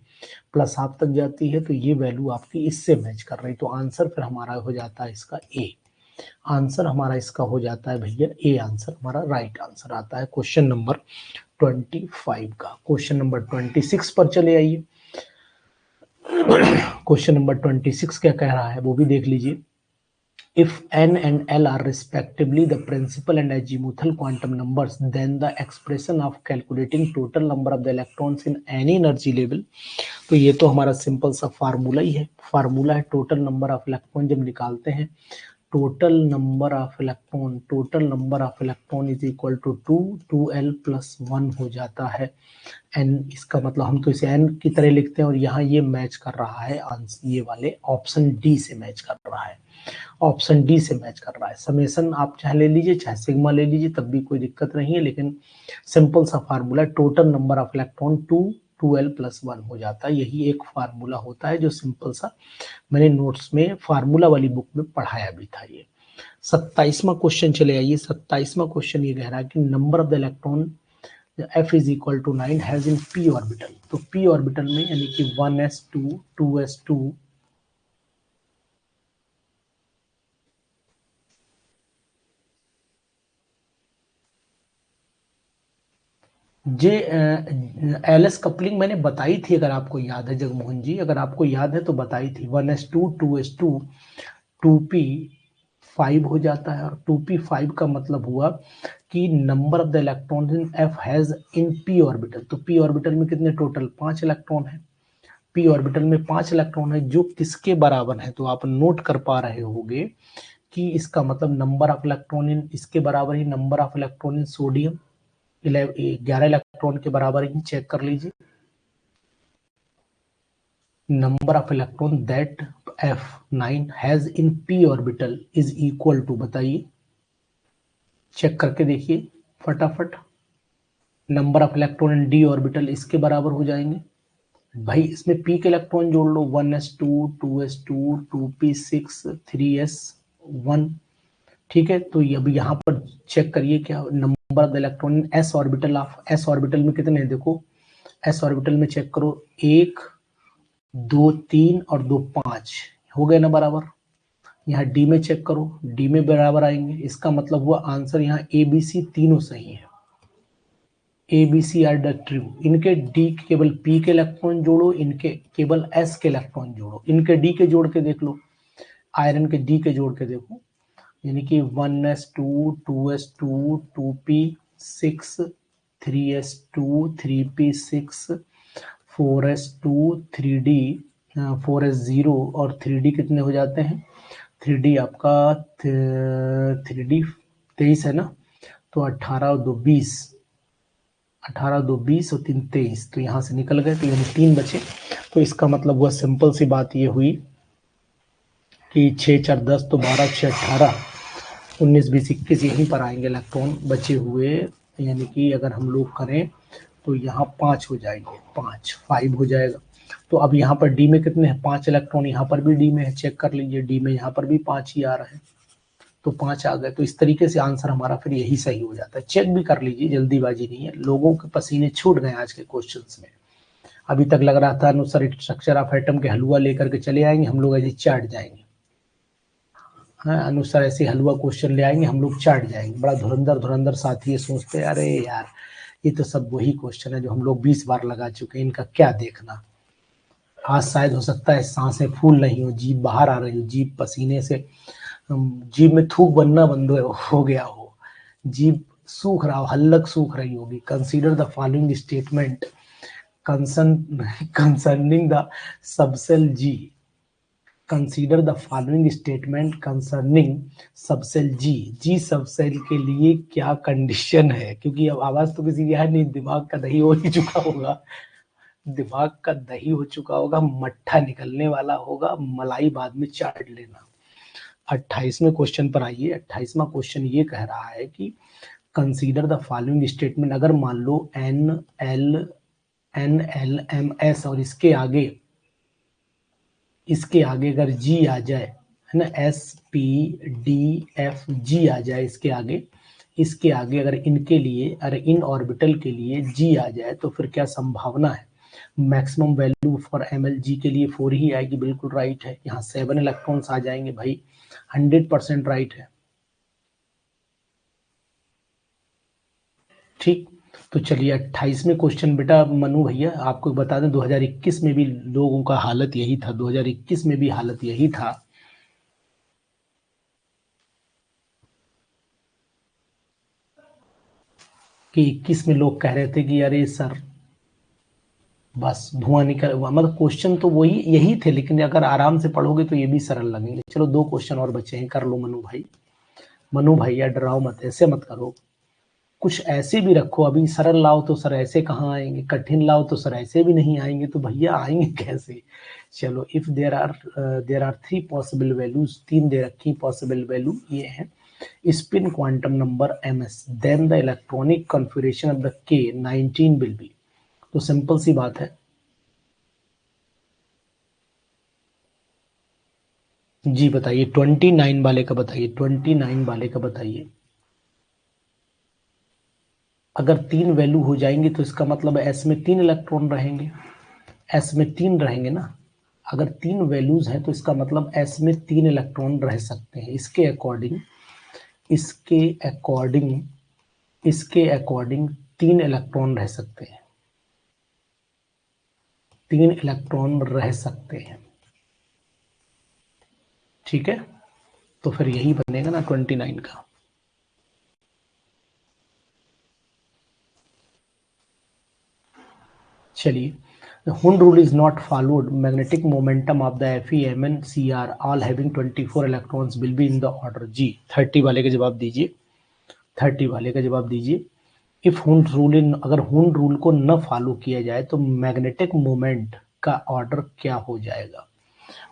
प्लस हाफ तक जाती है। तो ये वैल्यू आपकी इससे मैच कर रही है। तो आंसर फिर हमारा हो जाता है इसका ए। आंसर हमारा इसका हो जाता है भैया ए, आंसर हमारा राइट आंसर आता है क्वेश्चन नंबर 25 का। क्वेश्चन नंबर 26 पर चले आइए। क्वेश्चन नंबर 26 क्या कह रहा है वो भी देख लीजिए। If n and l are respectively the principal and azimuthal quantum numbers, then the expression of calculating total number of the electrons in any energy level, तो ये तो हमारा सिंपल सा फार्मूला ही है। फार्मूला है टोटल नंबर ऑफ इलेक्ट्रॉन जब निकालते हैं, total number of electron is equal to 2l plus 1 हो जाता है n। इसका मतलब हम तो इसे n की तरह लिखते हैं और यहाँ ये मैच कर रहा है आंसर, ये वाले ऑप्शन डी से मैच कर रहा है, ऑप्शन डी से मैच कर रहा है। समेशन आप चाहे ले लीजिए चाहे सिग्मा ले लीजिए तब भी कोई दिक्कत नहीं है, लेकिन सिंपल सा formula total number of electron 2l plus 1 हो जाता है। यही एक फार्मूला होता है जो सिंपल सा मैंने नोट्स में फार्मूला वाली बुक में पढ़ाया भी था। ये 27वां क्वेश्चन चले आइए। 27वां क्वेश्चन ये कह रहा है कि number of the electron F is equal to 9 has in p orbital. तो p ऑर्बिटल में यानी कि 1s2 2s2 जे एलएस कपलिंग मैंने बताई थी, अगर आपको याद है जगमोहन जी, अगर आपको याद है तो बताई थी। 1s2 2s2 2p5 हो जाता है। और 2p5 का मतलब हुआ कि number of the electron in F has in P orbital. तो पी ऑर्बिटल में कितने टोटल 5 इलेक्ट्रॉन है, पी ऑर्बिटल में 5 इलेक्ट्रॉन है, जो किसके बराबर है। तो आप नोट कर पा रहे होंगे कि इसका मतलब नंबर ऑफ इलेक्ट्रॉन इन इसके बराबर ही number of electron in sodium 11 electron के बराबर ही, चेक कर लीजिए। Number of electron that F9 has in p orbital is equal to, बताइए, चेक करके देखिए फटाफट। Number of electron in d orbital इसके बराबर हो जाएंगे भाई। इसमें p के इलेक्ट्रॉन जोड़ लो, 1s2 2s2 2p6 3s1, ठीक है। तो अब यहाँ पर चेक करिए क्या number of the electron in s orbital of s orbital में कितने हैं, देखो s ऑर्बिटल में चेक करो, 1 2 3 और 2 5 हो गए ना बराबर। यहाँ d में चेक करो, d में बराबर आएंगे। इसका मतलब हुआ आंसर यहाँ a b c तीनों सही है, a b c are the true. इनके d केवल p के इलेक्ट्रॉन जोड़ो, इनके केवल s के इलेक्ट्रॉन जोड़ो, इनके d के जोड़ के देख लो, आयरन के d के जोड़ के देखो, यानी कि 1s2 2s2 2p6 3s2 3p6 4s2 3d 4s0 और 3d कितने हो जाते हैं, 3d आपका 3d 23 है ना। तो 18 2 20, 18 2 20 और 3 23, तो यहाँ से निकल गए, तो यानी 3 बचे। तो इसका मतलब हुआ सिंपल सी बात ये हुई कि 6 4 10 तो 12 6 18 19 20 21 यहीं पर आएंगे इलेक्ट्रॉन बचे हुए। यानी कि अगर हम लोग करें तो यहाँ 5 हो जाएंगे, 5 हो जाएगा। तो अब यहाँ पर डी में कितने हैं, 5 इलेक्ट्रॉन, यहाँ पर भी डी में है, चेक कर लीजिए, डी में यहाँ पर भी 5 ही आ रहे हैं, तो 5 आ गए। तो इस तरीके से आंसर हमारा फिर यही सही हो जाता है। चेक भी कर लीजिए, जल्दीबाजी नहीं है, लोगों के पसीने छूट गए आज के क्वेश्चंस में। अभी तक लग रहा था अनुसार स्ट्रक्चर ऑफ एटम के हलवा लेकर के चले आएंगे हम लोग, ऐसे चाट जाएंगे। हाँ, अनुसार ऐसे हलवा क्वेश्चन ले आएंगे हम लोग, चाट जाएंगे। बड़ा धुरंधर साथी ये सोचते हैं अरे यार ये तो सब वही क्वेश्चन है जो हम लोग 20 बार लगा चुके हैं, इनका क्या देखना। आज शायद हो सकता है सांसें फूल नहीं हो, जीभ बाहर आ रही हो, जीभ पसीने से जीभ में थूक बनना बंद हो गया हो, जीभ सूख रहा हो, हल्लक सूख रही होगी। Consider the following statement concerning the subcell G, consider the following statement concerning subshell G. G subshell के लिए क्या कंडीशन है, क्योंकि अब आवाज तो किसी की है नहीं, दिमाग का दही हो ही चुका होगा, दिमाग का दही हो चुका होगा, मट्ठा निकलने वाला होगा, मलाई बाद में चाट लेना। 28वें क्वेश्चन पर आइए। 28वां क्वेश्चन ये कह रहा है कि कंसीडर द फॉलोइंग स्टेटमेंट। अगर मान लो NLMS और इसके आगे अगर जी आ जाए, है ना, SPDFG आ जाए इसके आगे अगर इनके लिए, अरे इन ऑर्बिटल के लिए जी आ जाए तो फिर क्या संभावना है। मैक्सिमम वैल्यू फॉर MLG के लिए 4 ही आएगी, बिल्कुल राइट है। यहाँ 7 इलेक्ट्रॉन्स आ जाएंगे भाई, 100% राइट है। ठीक, तो चलिए 28वें क्वेश्चन बेटा मनु भैया आपको बता दें, 2021 में भी लोगों का हालत यही था, 2021 में भी हालत यही था कि 21 में लोग कह रहे थे कि अरे सर बस धुआं निकल, मतलब क्वेश्चन तो वही यही थे, लेकिन अगर आराम से पढ़ोगे तो ये भी सरल लगेंगे। चलो 2 क्वेश्चन और बचे हैं, कर लो मनु भाई। मनु भैया डराओ मत, ऐसे मत करो, कुछ ऐसे भी रखो। अभी सरल लाओ तो सर ऐसे कहाँ आएंगे, कठिन लाओ तो सर ऐसे भी नहीं आएंगे, तो भैया आएंगे कैसे। चलो, if there are 3 possible values, 3 दे रखी पॉसिबल वैल्यू, ये है spin quantum number ms, then the electronic configuration of the k 19 will be. तो सिंपल सी बात है जी, बताइए 29 वाले का बताइए, 29 वाले का बताइए। अगर 3 वैल्यू हो जाएंगे तो इसका मतलब एस में 3 इलेक्ट्रॉन रहेंगे, एस में 3 रहेंगे ना। अगर 3 वैल्यूज हैं तो इसका मतलब एस में 3 इलेक्ट्रॉन रह सकते हैं। इसके अकॉर्डिंग इसके अकॉर्डिंग 3 इलेक्ट्रॉन रह सकते हैं, 3 इलेक्ट्रॉन रह सकते हैं। ठीक है, तो फिर यही बनेगा ना 29 का। चलिए, the Hund rule is not followed. Magnetic momentum of the Fe, Mn, Cr all having 24 electrons will be in the order G। 30 वाले का जवाब दीजिए, 30 वाले का जवाब दीजिए। इफ हुंड रूल इन, अगर हुंड रूल को न फॉलो किया जाए तो मैग्नेटिक मोमेंट का ऑर्डर क्या हो जाएगा।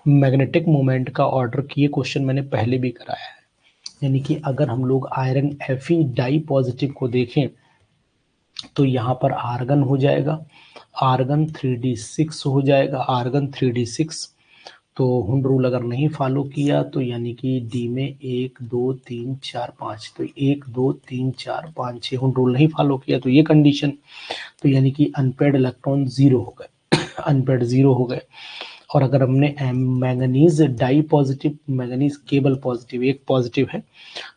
मैग्नेटिक मोमेंट का ऑर्डर की, ये क्वेश्चन मैंने पहले भी कराया है। यानी कि अगर हम लोग आयरन Fe डाई पॉजिटिव को देखें तो यहाँ पर आर्गन हो जाएगा, आर्गन 3d6 हो जाएगा, आर्गन 3d6। तो हुंड रूल अगर नहीं फॉलो किया तो यानी कि डी में 1 2 3 4 5, तो 1 2 3 4 5 6 हुंड रूल नहीं फॉलो किया तो ये कंडीशन, तो यानी कि अनपेड इलेक्ट्रॉन 0 हो गए, अनपेड 0 हो गए। और अगर हमने मैंगनीज डाई पॉजिटिव, मैंगनीज केबल पॉजिटिव, एक पॉजिटिव है,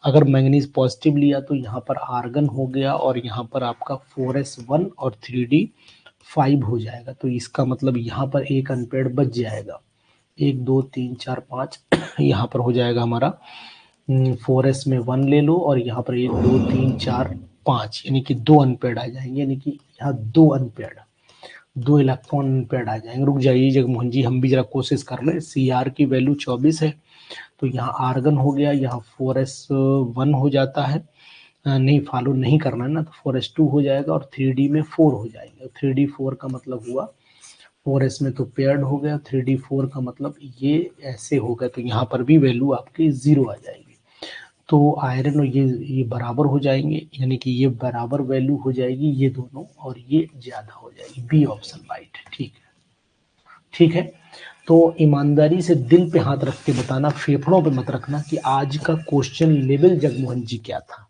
अगर मैंगनीज पॉजिटिव लिया तो यहाँ पर आर्गन हो गया और यहाँ पर आपका 4s1 और 3d5 हो जाएगा। तो इसका मतलब यहाँ पर एक अनपेड बच जाएगा, 1 2 3 4 5 यहाँ पर हो जाएगा हमारा 4s में 1 ले लो और यहाँ पर 1 2 3 4 5, यानी कि 2 अनपेड आ जाएंगे, यानी कि यहाँ 2 अनपेड, 2 इलेक्ट्रॉन अनपेड आ जाएंगे। रुक जाइए जगमोहन जी, हम भी जरा कोशिश कर लें। Cr की वैल्यू 24 है, तो यहाँ आर्गन हो गया, यहाँ 4s1 हो जाता है, नहीं फॉलो नहीं करना है ना, तो 4s2 हो जाएगा और 3d में 4 हो जाएंगे। 3d 4 का मतलब हुआ 4s में तो पेयर्ड हो गया, 3d 4 का मतलब ये ऐसे हो गया, तो यहाँ पर भी वैल्यू आपकी 0 आ जाएगी। तो आयरन और ये बराबर हो जाएंगे, यानी कि ये बराबर वैल्यू हो जाएगी ये दोनों, और ये ज्यादा हो जाएगी। बी ऑप्शन राइट है। ठीक है, ठीक है। तो ईमानदारी से दिल पे हाथ रख के बताना, फेफड़ों पे मत रखना, कि आज का क्वेश्चन लेवल जगमोहन जी क्या था,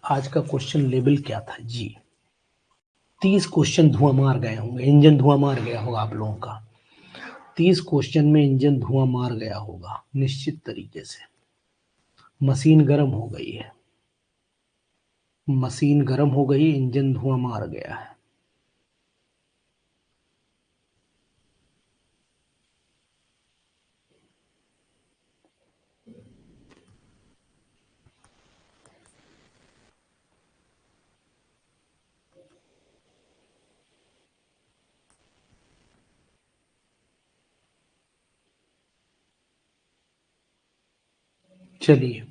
आज का क्वेश्चन लेवल क्या था जी। 30 क्वेश्चन धुआं मार गए होंगे, इंजन धुआं मार गया होगा आप लोगों का, 30 क्वेश्चन में इंजन धुआं मार गया होगा निश्चित तरीके से। मशीन गर्म हो गई है, मशीन गर्म हो गई, इंजन धुआं मार गया है। चलिए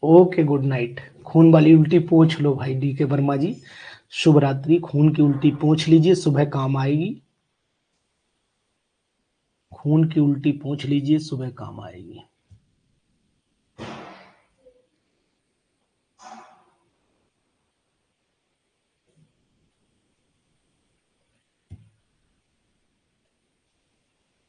ओके, गुड नाइट। खून वाली उल्टी पोंछ लो भाई डी के वर्मा जी। शुभ रात्रि। खून की उल्टी पोंछ लीजिए, सुबह काम आएगी। खून की उल्टी पोंछ लीजिए, सुबह काम आएगी।